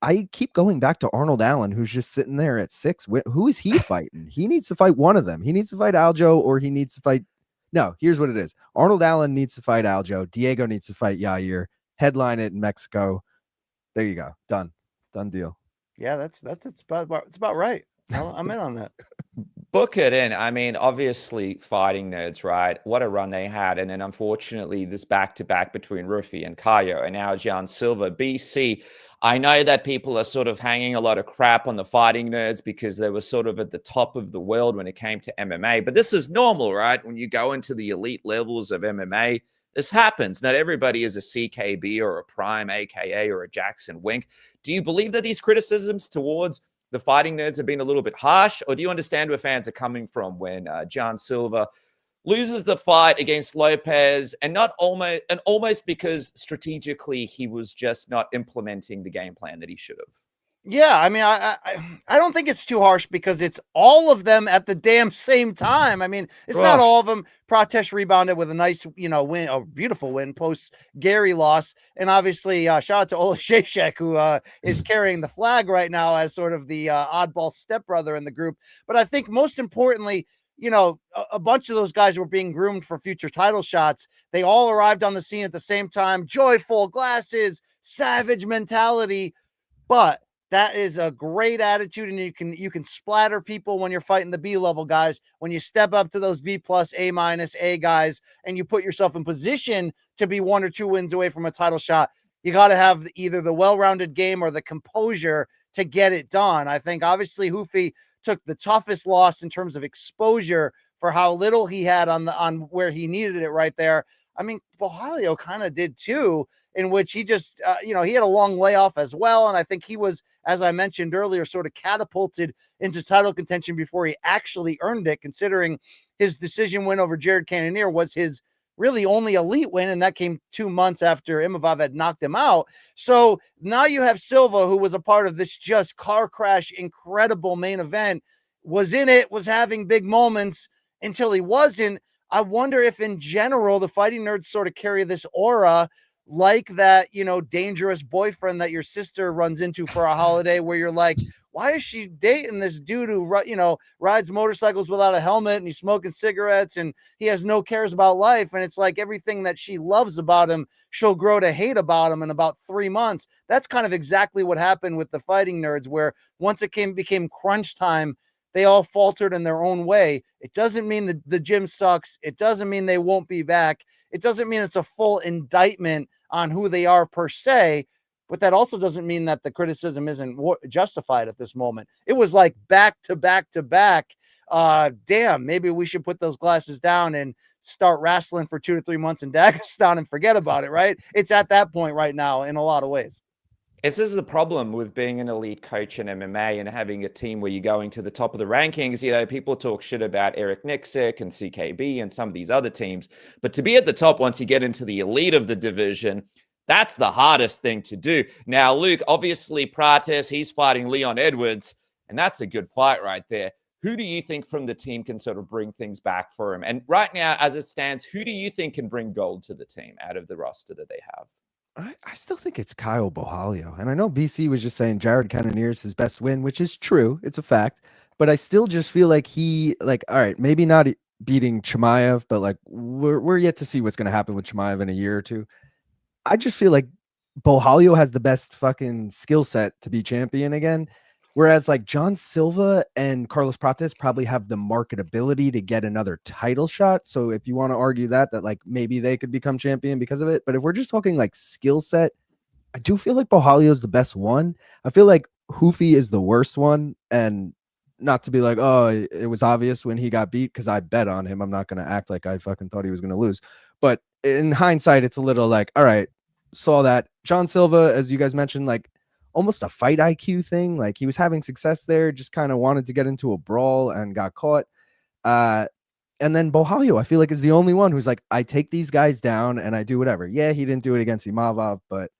[SPEAKER 3] I keep going back to Arnold Allen, who's just sitting there at 6. Who is he fighting? He needs to fight one of them. He needs to fight Aljo, or he needs to fight... No, here's what it is. Arnold Allen needs to fight Aljo. Diego needs to fight Yair. Headline it in Mexico. There you go. Done deal.
[SPEAKER 2] Yeah, it's about right. I'm in on that.
[SPEAKER 1] Book it in. I mean, obviously, fighting nerds, right? What a run they had. And then, unfortunately, this back-to-back between Rufi and Caio and now Jan Silva. BC, I know that people are sort of hanging a lot of crap on the fighting nerds because they were sort of at the top of the world when it came to MMA. But this is normal, right? When you go into the elite levels of MMA, this happens. Not everybody is a CKB or a Prime, AKA, or a Jackson Wink. Do you believe that these criticisms towards the fighting nerds have been a little bit harsh, or do you understand where fans are coming from when Jan Silva loses the fight against Lopez and almost because strategically he was just not implementing the game plan that he should have?
[SPEAKER 2] Yeah, I mean, I don't think it's too harsh because it's all of them at the damn same time. I mean, it's not all of them. Pratesh rebounded with a nice, win, a beautiful win post Gary loss. And obviously, shout out to Ola Shashek, who is carrying the flag right now as sort of the oddball stepbrother in the group. But I think most importantly, a bunch of those guys were being groomed for future title shots. They all arrived on the scene at the same time, joyful, glasses, savage mentality. But that is a great attitude, and you can splatter people when you're fighting the B-level guys. When you step up to those B+, A-, A guys, and you put yourself in position to be 1 or 2 wins away from a title shot, you got to have either the well-rounded game or the composure to get it done. I think obviously Hoofi took the toughest loss in terms of exposure for how little he had on where he needed it right there. I mean, Bohalio kind of did too, in which he just, he had a long layoff as well. And I think he was, as I mentioned earlier, sort of catapulted into title contention before he actually earned it, considering his decision win over Jared Cannonier was his really only elite win. And that came 2 months after Imavov had knocked him out. So now you have Silva, who was a part of this just car crash, incredible main event, was in it, was having big moments until he wasn't. I wonder if in general, the fighting nerds sort of carry this aura like that, dangerous boyfriend that your sister runs into for a holiday where you're like, why is she dating this dude who, rides motorcycles without a helmet and he's smoking cigarettes and he has no cares about life? And it's like everything that she loves about him, she'll grow to hate about him in about 3 months. That's kind of exactly what happened with the Fighting Nerds, where once it became crunch time, they all faltered in their own way. It doesn't mean that the gym sucks. It doesn't mean they won't be back. It doesn't mean it's a full indictment on who they are per se, but that also doesn't mean that the criticism isn't justified at this moment. It was like back to back to back. Damn, maybe we should put those glasses down and start wrestling for 2 to 3 months in Dagestan and forget about it, right? It's at that point right now in a lot of ways.
[SPEAKER 1] This is the problem with being an elite coach in MMA and having a team where you're going to the top of the rankings. People talk shit about Eric Nixick and CKB and some of these other teams, but to be at the top once you get into the elite of the division, that's the hardest thing to do. Now, Luke, obviously, Prates, he's fighting Leon Edwards, and that's a good fight right there. Who do you think from the team can sort of bring things back for him? And right now, as it stands, who do you think can bring gold to the team out of the roster that they have?
[SPEAKER 3] I still think it's Kyle Bohalio. And I know BC was just saying Jared Cannonier's his best win, which is true. It's a fact. But I still just feel like all right, maybe not beating Chimaev, but like we're yet to see what's going to happen with Chimaev in a year or two. I just feel like Bohalio has the best fucking skill set to be champion again. Whereas like John Silva and Carlos Prates probably have the marketability to get another title shot. So if you want to argue that like maybe they could become champion because of it. But if we're just talking like skill set, I do feel like Bohalio is the best one. I feel like Hoofy is the worst one. And not to be like, oh, it was obvious when he got beat because I bet on him. I'm not going to act like I fucking thought he was going to lose. But in hindsight, it's a little like, all right, saw that. John Silva, as you guys mentioned, like almost a fight IQ thing. Like he was having success there, just kind of wanted to get into a brawl and got caught. And then Bohalio, I feel like, is the only one who's like, I take these guys down and I do whatever. Yeah, he didn't do it against Imavov, but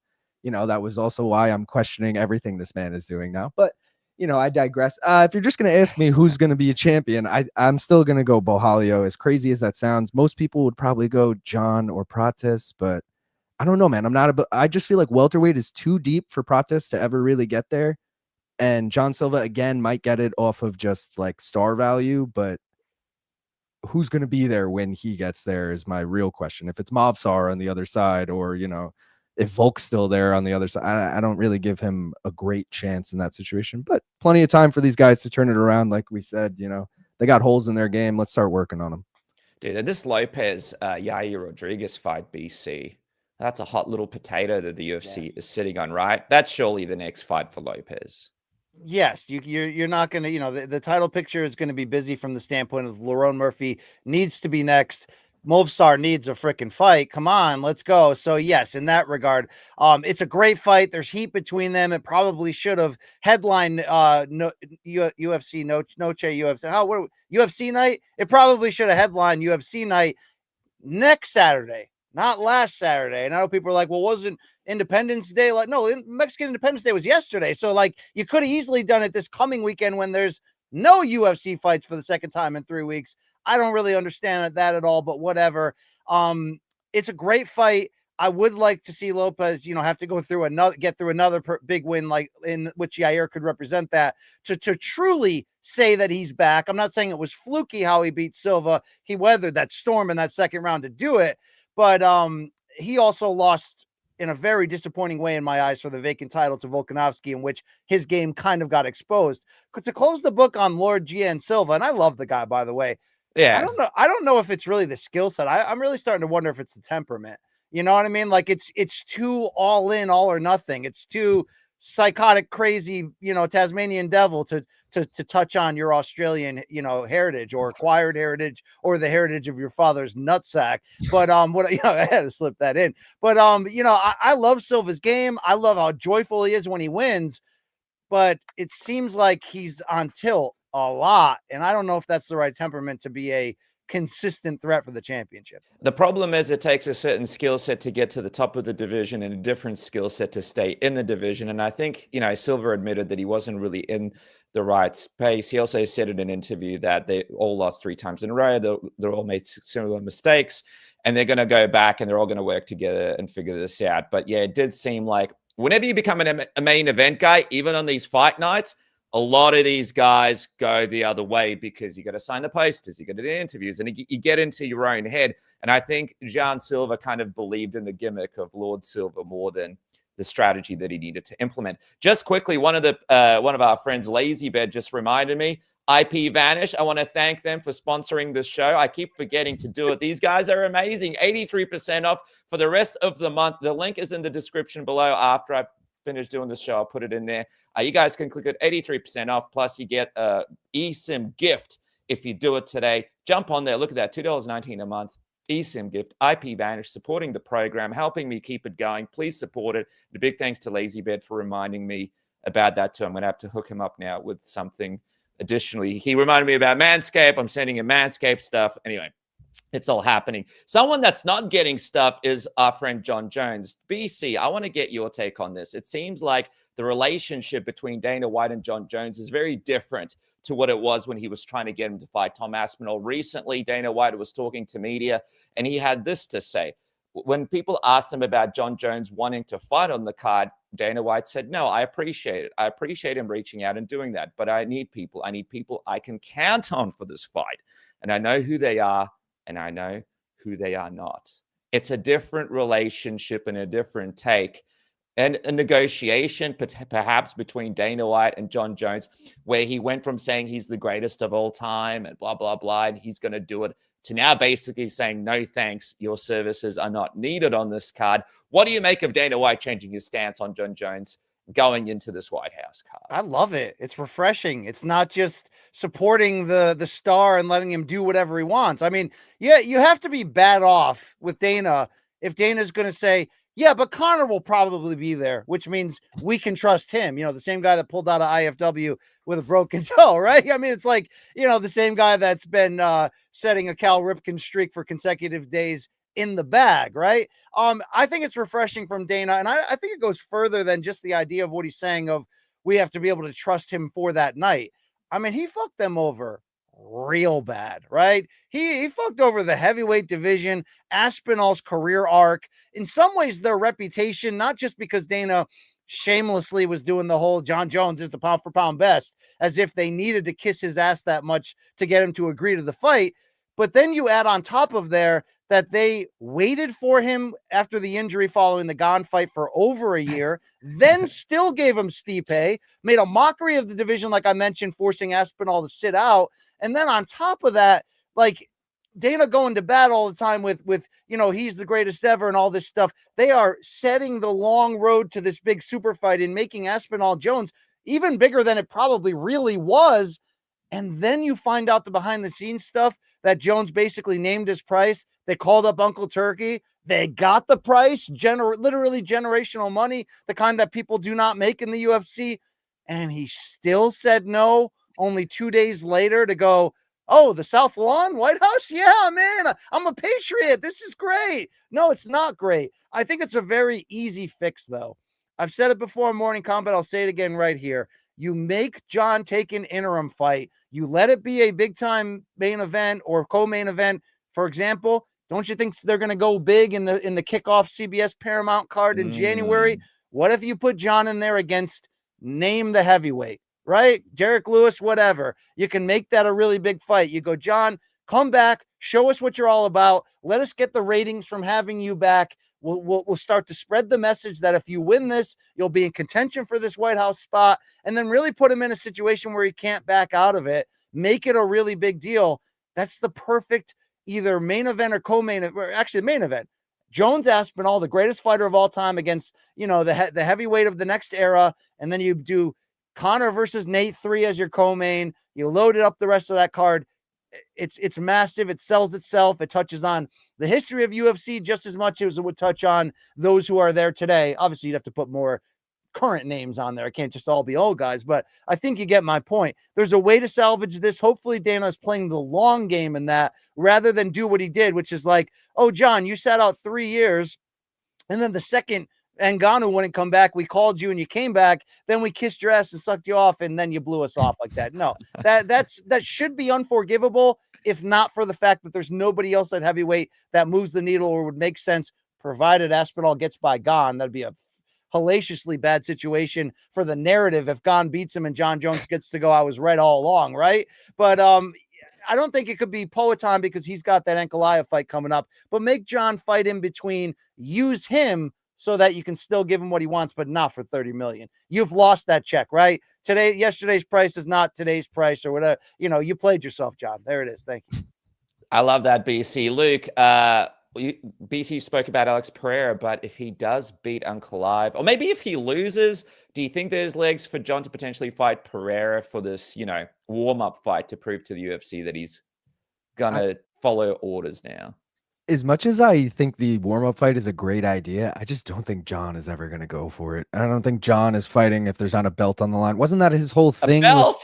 [SPEAKER 3] that was also why I'm questioning everything this man is doing now. But I digress. If you're just going to ask me who's going to be a champion, I'm still going to go Bohalio. As crazy as that sounds, most people would probably go John or Prates, but I don't know, man. I just feel like welterweight is too deep for Prates to ever really get there. And John Silva, again, might get it off of just like star value, but who's going to be there when he gets there is my real question. If it's Movsar on the other side, or, if Volk's still there on the other side, I don't really give him a great chance in that situation, but plenty of time for these guys to turn it around. Like we said, they got holes in their game. Let's start working on them.
[SPEAKER 1] Dude, this Lopez, Yair Rodriguez fight, BC, that's a hot little potato that the UFC is sitting on, right? That's surely the next fight for Lopez.
[SPEAKER 2] Yes, you're not going to, the title picture is going to be busy from the standpoint of Lerone Murphy needs to be next. Movsar needs a freaking fight. Come on, let's go. So yes, in that regard, it's a great fight. There's heat between them. It probably should have headlined UFC Noche UFC. UFC night? It probably should have headlined UFC night next Saturday, not last Saturday. And I know people are like, well, wasn't Independence Day? Like, no, Mexican Independence Day was yesterday. So like you could have easily done it this coming weekend when there's no UFC fights for the second time in 3 weeks. I don't really understand that at all, but whatever. It's a great fight. I would like to see Lopez, have to get through another big win, like in which Yair could represent that to truly say that he's back. I'm not saying it was fluky how he beat Silva. He weathered that storm in that second round to do it, but he also lost in a very disappointing way in my eyes for the vacant title to Volkanovski, in which his game kind of got exposed. To close the book on Lord Gian Silva, and I love the guy, by the way.
[SPEAKER 1] Yeah.
[SPEAKER 2] I don't know if it's really the skill set. I'm really starting to wonder if it's the temperament. You know what I mean? Like it's too all in, all or nothing. It's too psychotic, crazy, Tasmanian devil to touch on your Australian, heritage or acquired heritage or the heritage of your father's nutsack. But I had to slip that in. But I love Silva's game. I love how joyful he is when he wins. But it seems like he's on tilt a lot, and I don't know if that's the right temperament to be a consistent threat for the championship.
[SPEAKER 1] The problem is it takes a certain skill set to get to the top of the division and a different skill set to stay in the division. And I think, Silva admitted that he wasn't really in the right space. He also said in an interview that they all lost 3 times in a row. They all made similar mistakes, and they're going to go back and they're all going to work together and figure this out. But yeah, it did seem like whenever you become a main event guy, even on these fight nights, a lot of these guys go the other way because you got to sign the posters, you got to do the interviews, and you get into your own head. And I think Jon Silva kind of believed in the gimmick of Lord Silva more than the strategy that he needed to implement. Just quickly, one of our friends, Lazy Bed, just reminded me, IP Vanish. I want to thank them for sponsoring this show. I keep forgetting to do it. These guys are amazing. 83% off for the rest of the month. The link is in the description below. After I finish doing this show, I'll put it in there. You guys can click it, 83% off. Plus, you get a eSIM gift if you do it today. Jump on there. Look at that, $2.19 a month. eSIM gift. IP Vanish, supporting the program, helping me keep it going. Please support it. And a big thanks to Lazy Bed for reminding me about that too. I'm going to have to hook him up now with something. Additionally, he reminded me about Manscaped. I'm sending him Manscaped stuff. Anyway, it's all happening. Someone that's not getting stuff is our friend Jon Jones. BC, I want to get your take on this. It seems like the relationship between Dana White and Jon Jones is very different to what it was when he was trying to get him to fight Tom Aspinall. Recently, Dana White was talking to media, and he had this to say. When people asked him about Jon Jones wanting to fight on the card, Dana White said, no, I appreciate it. I appreciate him reaching out and doing that. But I need people. I need people I can count on for this fight. And I know who they are, and I know who they are not. It's a different relationship and a different take. And a negotiation perhaps between Dana White and Jon Jones, where he went from saying he's the greatest of all time and blah, blah, blah, and he's going to do it, to now basically saying, no, thanks, your services are not needed on this card. What do you make of Dana White changing his stance on Jon Jones going into this White House card?
[SPEAKER 2] I love it. It's refreshing. It's not just supporting the star and letting him do whatever he wants. I mean, yeah, you have to be bad off with Dana if Dana's going to say, yeah, but Conor will probably be there, which means we can trust him. You know, the same guy that pulled out of IFW with a broken toe, right? I mean, it's like, you know, the same guy that's been setting a Cal Ripken streak for consecutive days in the bag, right? I think it's refreshing from Dana, and I think it goes further than just the idea of what he's saying of we have to be able to trust him for that night. I mean, he fucked them over real bad, right? He fucked over the heavyweight division, Aspinall's career arc, in some ways their reputation, not just because Dana shamelessly was doing the whole Jon Jones is the pound for pound best, as if they needed to kiss his ass that much to get him to agree to the fight. But then you add on top of there that they waited for him after the injury following the Gane fight for over a year, then still gave him Stipe, made a mockery of the division, like I mentioned, forcing Aspinall to sit out. And then on top of that, like Dana going to bat all the time with, you know, he's the greatest ever and all this stuff. They are setting the long road to this big super fight and making Aspinall Jones even bigger than it probably really was. And then you find out the behind the scenes stuff that Jones basically named his price. They called up Uncle Turkey. They got the price, literally generational money, the kind that people do not make in the UFC. And he still said no. Only 2 days later to go, oh, the South Lawn White House? Yeah, man, I'm a patriot. This is great. No, it's not great. I think it's a very easy fix, though. I've said it before in Morning Combat. I'll say it again right here. You make Jon take an interim fight. You let it be a big-time main event or co-main event. For example, don't you think they're going to go big in the kickoff CBS Paramount card in January? What if you put Jon in there against name the heavyweight? Right? Derek Lewis, whatever. You can make that a really big fight. You go, Jon, come back, show us what you're all about. Let us get the ratings from having you back. We'll start to spread the message that if you win this, you'll be in contention for this White House spot, and then really put him in a situation where he can't back out of it. Make it a really big deal. That's the perfect either main event or co-main event, or actually the main event. Jones Aspinall, the greatest fighter of all time against, you know, the heavyweight of the next era, and then you do Conor versus Nate 3 as your co-main. You loaded up the rest of that card. It's massive. It sells itself. It touches on the history of UFC just as much as it would touch on those who are there today. Obviously, you'd have to put more current names on there. It can't just all be old guys, but I think you get my point. There's a way to salvage this. Hopefully, Dana is playing the long game in that rather than do what he did, which is like, oh, Jon, you sat out 3 years, and then the second Ngannou wouldn't come back, we called you and you came back, then we kissed your ass and sucked you off, and then you blew us off like that. No, that should be unforgivable, if not for the fact that there's nobody else at heavyweight that moves the needle or would make sense, provided Aspinall gets by Gane. That'd be a hellaciously bad situation for the narrative. If Gon beats him and Jon Jones gets to go, I was right all along, right? But I don't think it could be Poatan because he's got that Ankalaev fight coming up. But make Jon fight in between. Use him so that you can still give him what he wants, but not for 30 million. You've lost that check, right? Yesterday's price is not today's price or whatever. You played yourself, Jon. There it is. Thank you.
[SPEAKER 1] I love that, BC. Luke, BC spoke about Alex Pereira, but if he does beat Ankalaev, or maybe if he loses, do you think there's legs for Jon to potentially fight Pereira for this, warm-up fight to prove to the UFC that he's gonna follow orders now?
[SPEAKER 3] As much as I think the warm-up fight is a great idea, I just don't think Jon is ever going to go for it. I don't think Jon is fighting if there's not a belt on the line. Wasn't that his whole thing?
[SPEAKER 1] A belt?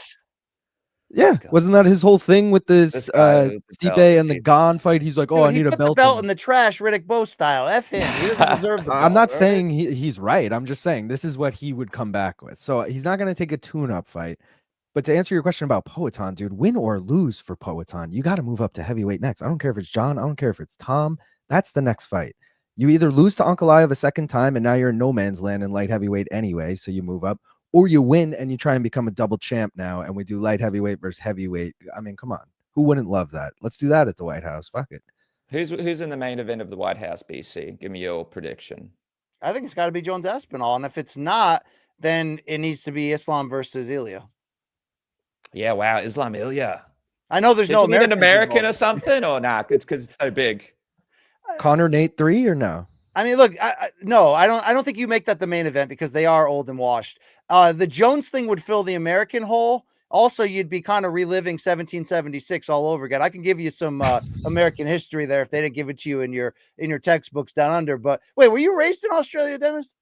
[SPEAKER 3] Yeah, wasn't that his whole thing with this Stipe and the Gon fight? He's like, I need a belt.
[SPEAKER 2] The belt in the trash, Riddick Bowe style. F him. He doesn't deserve the belt.
[SPEAKER 3] I'm not saying he's right. I'm just saying this is what he would come back with. So he's not going to take a tune-up fight. But to answer your question about Poatan, dude, win or lose for Poatan, you got to move up to heavyweight next. I don't care if it's Jon. I don't care if it's Tom. That's the next fight. You either lose to Ankalaev a second time and now you're in no man's land in light heavyweight anyway, so you move up, or you win and you try and become a double champ now and we do light heavyweight versus heavyweight. I mean, come on. Who wouldn't love that? Let's do that at the White House. Fuck it.
[SPEAKER 1] Who's in the main event of the White House, BC? Give me your prediction.
[SPEAKER 2] I think it's got to be Jones Aspinall. And if it's not, then it needs to be Islam versus Ilya.
[SPEAKER 1] Yeah, wow. Islam Ilya.
[SPEAKER 2] I know there's
[SPEAKER 1] Did you need an American or something, or not? It's because it's so big.
[SPEAKER 3] Connor Nate 3 or no?
[SPEAKER 2] I mean, look, no, I don't think you make that the main event because they are old and washed. The Jones thing would fill the American hole. Also, you'd be kind of reliving 1776 all over again. I can give you some American history there if they didn't give it to you in your textbooks down under. But wait, were you raised in Australia, Dennis?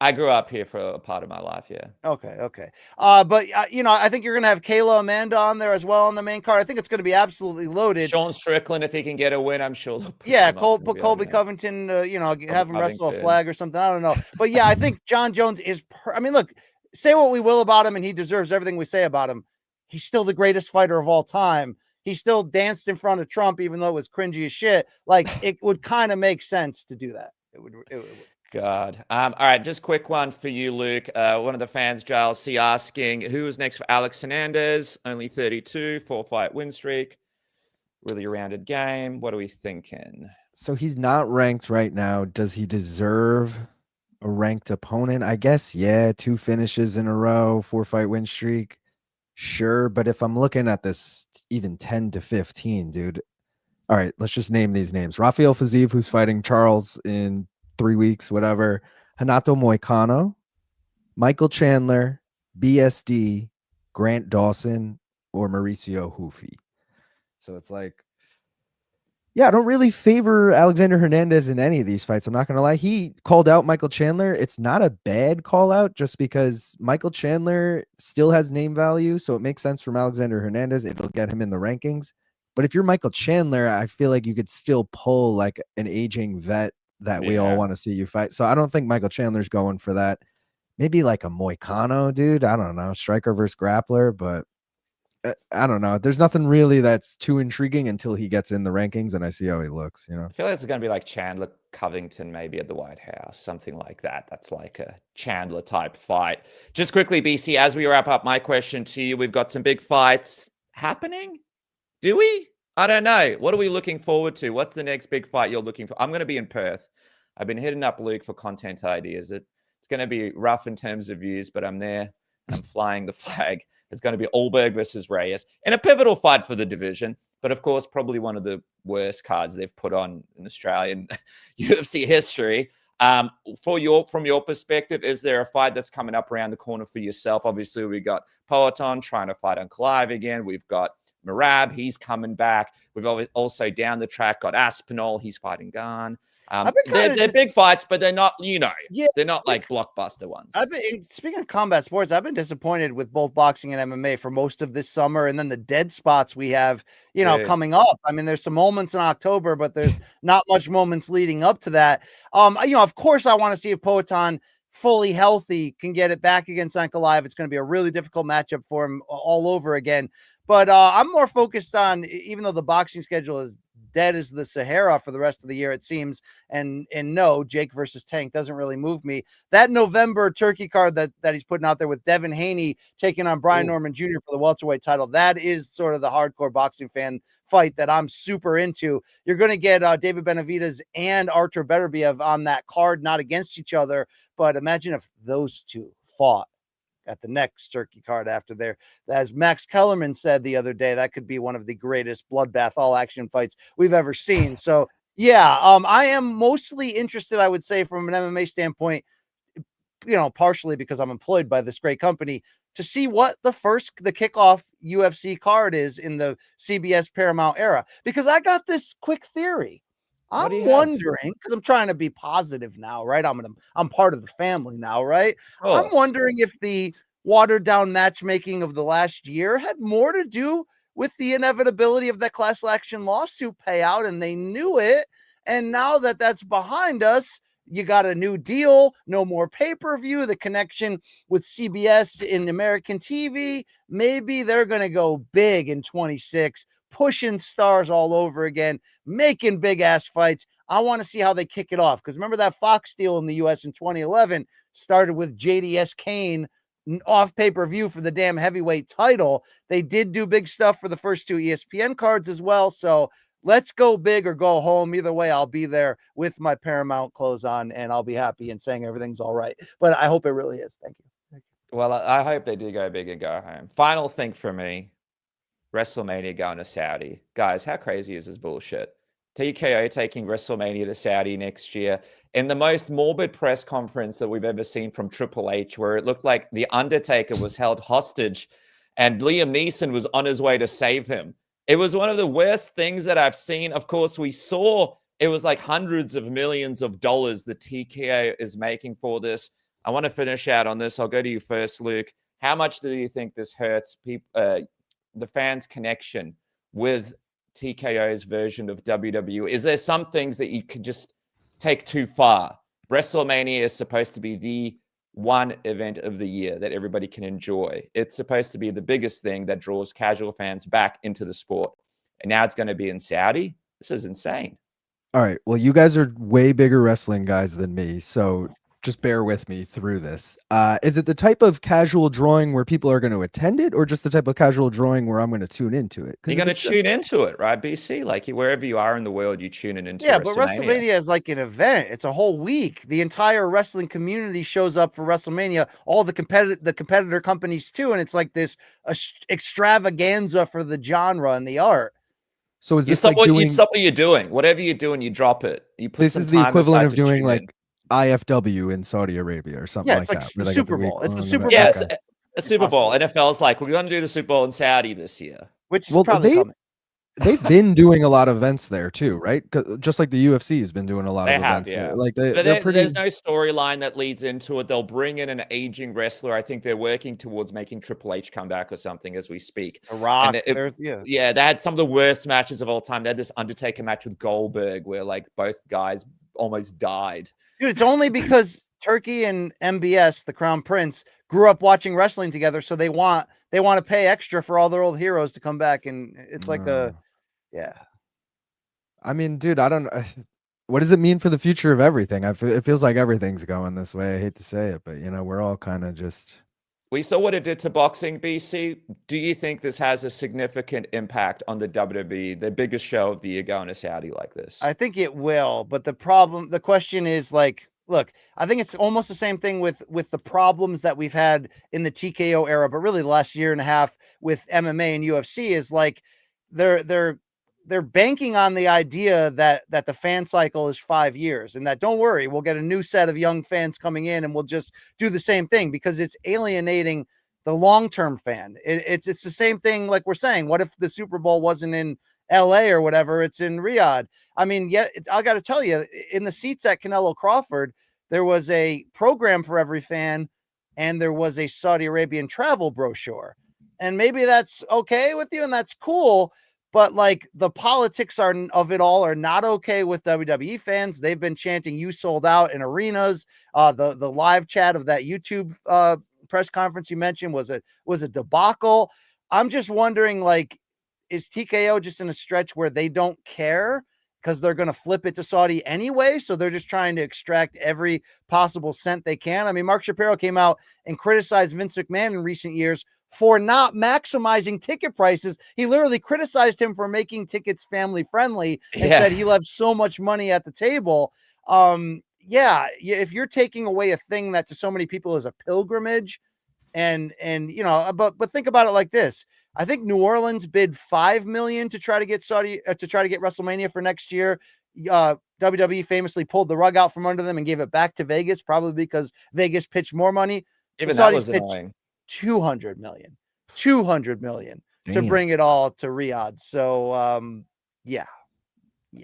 [SPEAKER 1] I grew up here for a part of my life, yeah.
[SPEAKER 2] Okay. But I think you're going to have Kayla Amanda on there as well on the main card. I think it's going to be absolutely loaded.
[SPEAKER 1] Sean Strickland, if he can get a win, I'm sure.
[SPEAKER 2] Put Colby Covington, have him wrestle a flag or something. I don't know. But yeah, I think Jon Jones is, look, say what we will about him and he deserves everything we say about him. He's still the greatest fighter of all time. He still danced in front of Trump, even though it was cringy as shit. Like, it would kind of make sense to do that. It would.
[SPEAKER 1] God. All right, just quick one for you, Luke. One of the fans, Giles C, asking, who is next for Alex Hernandez? Only 32, 4-fight win streak. Really rounded game. What are we thinking?
[SPEAKER 3] So he's not ranked right now. Does he deserve a ranked opponent? I guess, yeah. 2 finishes in a row, 4-fight win streak. Sure, but if I'm looking at this, even 10 to 15, dude. All right, let's just name these names. Rafael Fiziev, who's fighting Charles in 3 weeks, whatever. Renato Moicano, Michael Chandler, BSD, Grant Dawson, or Mauricio Hufi. So it's like, yeah, I don't really favor Alexander Hernandez in any of these fights. I'm not going to lie. He called out Michael Chandler. It's not a bad call out just because Michael Chandler still has name value. So it makes sense from Alexander Hernandez. It'll get him in the rankings. But if you're Michael Chandler, I feel like you could still pull like an aging vet that we all want to see you fight. So I don't think Michael Chandler's going for that. Maybe like a Moicano, dude. I don't know. Striker versus grappler, but I don't know. There's nothing really that's too intriguing until he gets in the rankings and I see how he looks, I
[SPEAKER 1] feel like it's going to be like Chandler Covington, maybe at the White House, something like that. That's like a Chandler type fight. Just quickly, BC, as we wrap up, my question to you, we've got some big fights happening. Do we? I don't know. What are we looking forward to? What's the next big fight you're looking for? I'm going to be in Perth. I've been hitting up Luke for content ideas. It's going to be rough in terms of views, but I'm there. I'm flying the flag. It's going to be Allberg versus Reyes in a pivotal fight for the division. But of course, probably one of the worst cards they've put on in Australian UFC history. From your perspective, is there a fight that's coming up around the corner for yourself? Obviously, we got Poatan trying to fight Ankalaev again. We've got Merab. He's coming back. We've also down the track got Aspinall. He's fighting Gon. They're big fights, but they're not, they're not like blockbuster ones.
[SPEAKER 2] Speaking of combat sports, I've been disappointed with both boxing and MMA for most of this summer. And then the dead spots we have, coming up. I mean, there's some moments in October, but there's not much moments leading up to that. Of course, I want to see if Poatan fully healthy can get it back against Ankalaev. It's going to be a really difficult matchup for him all over again. But I'm more focused on, even though the boxing schedule is dead as the Sahara for the rest of the year, it seems. And no, Jake versus Tank doesn't really move me. That November turkey card that he's putting out there with Devin Haney taking on Brian Norman Jr. for the welterweight title, that is sort of the hardcore boxing fan fight that I'm super into. You're going to get David Benavidez and Artur Beterbiev on that card, not against each other, but imagine if those two fought at the next turkey card after there. As Max Kellerman said the other day, that could be one of the greatest bloodbath all action fights we've ever seen. So yeah, I am mostly interested, I would say, from an MMA standpoint, partially because I'm employed by this great company, to see what the kickoff UFC card is in the CBS Paramount era. Because I got this quick theory. I'm wondering, because I'm trying to be positive now, right? I'm part of the family now, right? I'm wondering if the watered down matchmaking of the last year had more to do with the inevitability of that class action lawsuit payout, and they knew it. And now that that's behind us, you got a new deal, no more pay-per-view, the connection with CBS in American TV. Maybe they're going to go big in 26, pushing stars all over again, making big ass fights. I want to see how they kick it off. Because remember that Fox deal in the US in 2011 started with JDS Kane off pay-per-view for the damn heavyweight title. They did do big stuff for the first two ESPN cards as well. So let's go big or go home. Either way, I'll be there with my Paramount clothes on, and I'll be happy and saying everything's all right. But I hope it really is. Thank you.
[SPEAKER 1] Well, I hope they do go big and go home. Final thing for me, WrestleMania going to Saudi. Guys, how crazy is this bullshit? TKO taking WrestleMania to Saudi next year in the most morbid press conference that we've ever seen from Triple H, where it looked like The Undertaker was held hostage and Liam Neeson was on his way to save him. It was one of the worst things that I've seen. Of course, we saw it was like hundreds of millions of dollars the TKO is making for this. I want to finish out on this. I'll go to you first, Luke. How much do you think this hurts people, the fans' connection with TKO's version of WWE? Is there some things that you could just take too far? WrestleMania is supposed to be the one event of the year that everybody can enjoy. It's supposed to be the biggest thing that draws casual fans back into the sport. And now it's going to be in Saudi. This is insane.
[SPEAKER 3] All right. Well, you guys are way bigger wrestling guys than me, so just bear with me through this. Is it the type of casual drawing where people are going to attend it, or just the type of casual drawing where I'm going to tune into it?
[SPEAKER 1] You're going to tune into it, right, BC? Like wherever you are in the world, you tune into
[SPEAKER 2] WrestleMania. But WrestleMania is like an event. It's a whole week. The entire wrestling community shows up for WrestleMania, all the competitor companies too, and it's like this extravaganza for the genre and the art.
[SPEAKER 3] So is this like
[SPEAKER 1] you stop what you're doing? Whatever you're doing, you drop it. You put
[SPEAKER 3] this is the equivalent of doing like IFW in Saudi Arabia or something like that.
[SPEAKER 2] It's like the Super Bowl. It's the Super Bowl.
[SPEAKER 1] Yes, a Super Bowl. NFL's like, we're going to do the Super Bowl in Saudi this year.
[SPEAKER 2] Which is probably coming.
[SPEAKER 3] They've been doing a lot of events there too, right? Just like the UFC has been doing a lot of events there. Like
[SPEAKER 1] there's no storyline that leads into it. They'll bring in an aging wrestler. I think they're working towards making Triple H come back or something as we speak.
[SPEAKER 2] The Rock.
[SPEAKER 1] They had some of the worst matches of all time. They had this Undertaker match with Goldberg where like both guys almost died.
[SPEAKER 2] Dude, it's only because Turkey and MBS, the Crown Prince, grew up watching wrestling together, so they want to pay extra for all their old heroes to come back, and it's like
[SPEAKER 3] I mean, dude, I don't know. What does it mean for the future of everything? It feels like everything's going this way. I hate to say it, but we're all kind of just.
[SPEAKER 1] We saw what it did to boxing, BC. Do you think this has a significant impact on the WWE, the biggest show of the year, going to Saudi like this?
[SPEAKER 2] I think it will, but the question is like, look, I think it's almost the same thing with the problems that we've had in the TKO era, but really the last year and a half with MMA and UFC is like they're banking on the idea that the fan cycle is 5 years, and that don't worry, we'll get a new set of young fans coming in and we'll just do the same thing, because it's alienating the long-term fan. It's the same thing. Like we're saying, what if the Super Bowl wasn't in LA or whatever, it's in Riyadh? I mean, I got to tell you, in the seats at Canelo Crawford, there was a program for every fan and there was a Saudi Arabian travel brochure. And maybe that's okay with you and that's cool, but like the politics of it all are not okay with WWE fans. They've been chanting "You sold out" in arenas. The live chat of that YouTube press conference you mentioned was a debacle. I'm just wondering, like, is TKO just in a stretch where they don't care because they're going to flip it to Saudi anyway? So they're just trying to extract every possible cent they can. I mean, Mark Shapiro came out and criticized Vince McMahon in recent years for not maximizing ticket prices. He literally criticized him for making tickets family friendly and said he left so much money at the table. If you're taking away a thing that to so many people is a pilgrimage, and you know, but think about it like this. I think New Orleans bid $5 million to try to get WrestleMania for next year. WWE famously pulled the rug out from under them and gave it back to Vegas, probably because Vegas pitched more money.
[SPEAKER 1] Even that was annoying.
[SPEAKER 2] 200 million Damn. To bring it all to Riyadh. So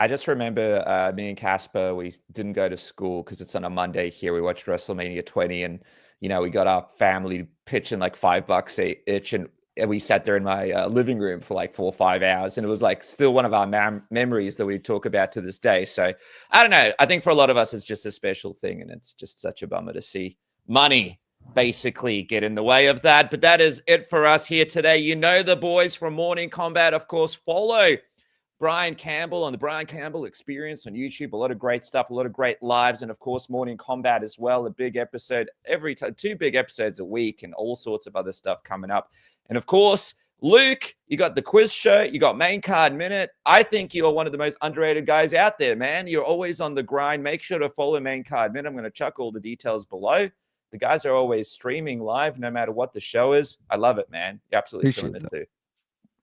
[SPEAKER 1] I just remember me and Casper, we didn't go to school because it's on a Monday here. We watched WrestleMania 20 and, you know, we got our family pitching like $5 each, and we sat there in my living room for like 4 or 5 hours, and it was like still one of our memories that we talk about to this day. So I don't know. I think for a lot of us, it's just a special thing, and it's just such a bummer to see money basically get in the way of that. But that is it for us here today. You know, the boys from Morning Combat, of course, follow Brian Campbell on the Brian Campbell Experience on YouTube. A lot of great stuff, a lot of great lives, and of course, Morning Combat as well. A big episode every time, 2 big episodes a week, and all sorts of other stuff coming up. And of course, Luke, you got the quiz show, you got Main Card Minute. I think you're one of the most underrated guys out there, man. You're always on the grind. Make sure to follow Main Card Minute. I'm going to chuck all the details below. The guys are always streaming live, no matter what the show is. I love it, man. You're absolutely killing it too.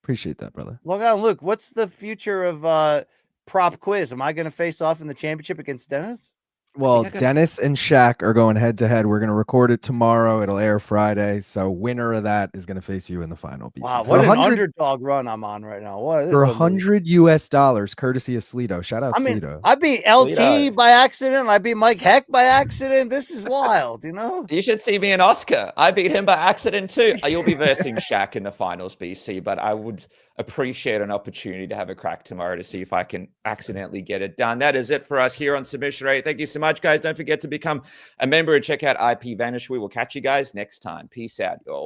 [SPEAKER 3] Appreciate that, brother.
[SPEAKER 2] Log on, Luke. What's the future of prop quiz? Am I going to face off in the championship against Dennis?
[SPEAKER 3] Well, Dennis and Shaq are going head to head. We're going to record it tomorrow. It'll air Friday. So winner of that is going to face you in the final. BC.
[SPEAKER 2] Wow, what an underdog run I'm on right now. What
[SPEAKER 3] for $100 courtesy of Sleeto. Shout out Sleeto.
[SPEAKER 2] I beat LT by accident. I beat Mike Heck by accident. This is wild, you know?
[SPEAKER 1] You should see me and Oscar. I beat him by accident too. You'll be versing Shaq in the finals, BC, but I would appreciate an opportunity to have a crack tomorrow to see if I can accidentally get it done. That is it for us here on Submission Rate. Thank you so much, guys. Don't forget to become a member and check out IP Vanish. We will catch you guys next time. Peace out, y'all.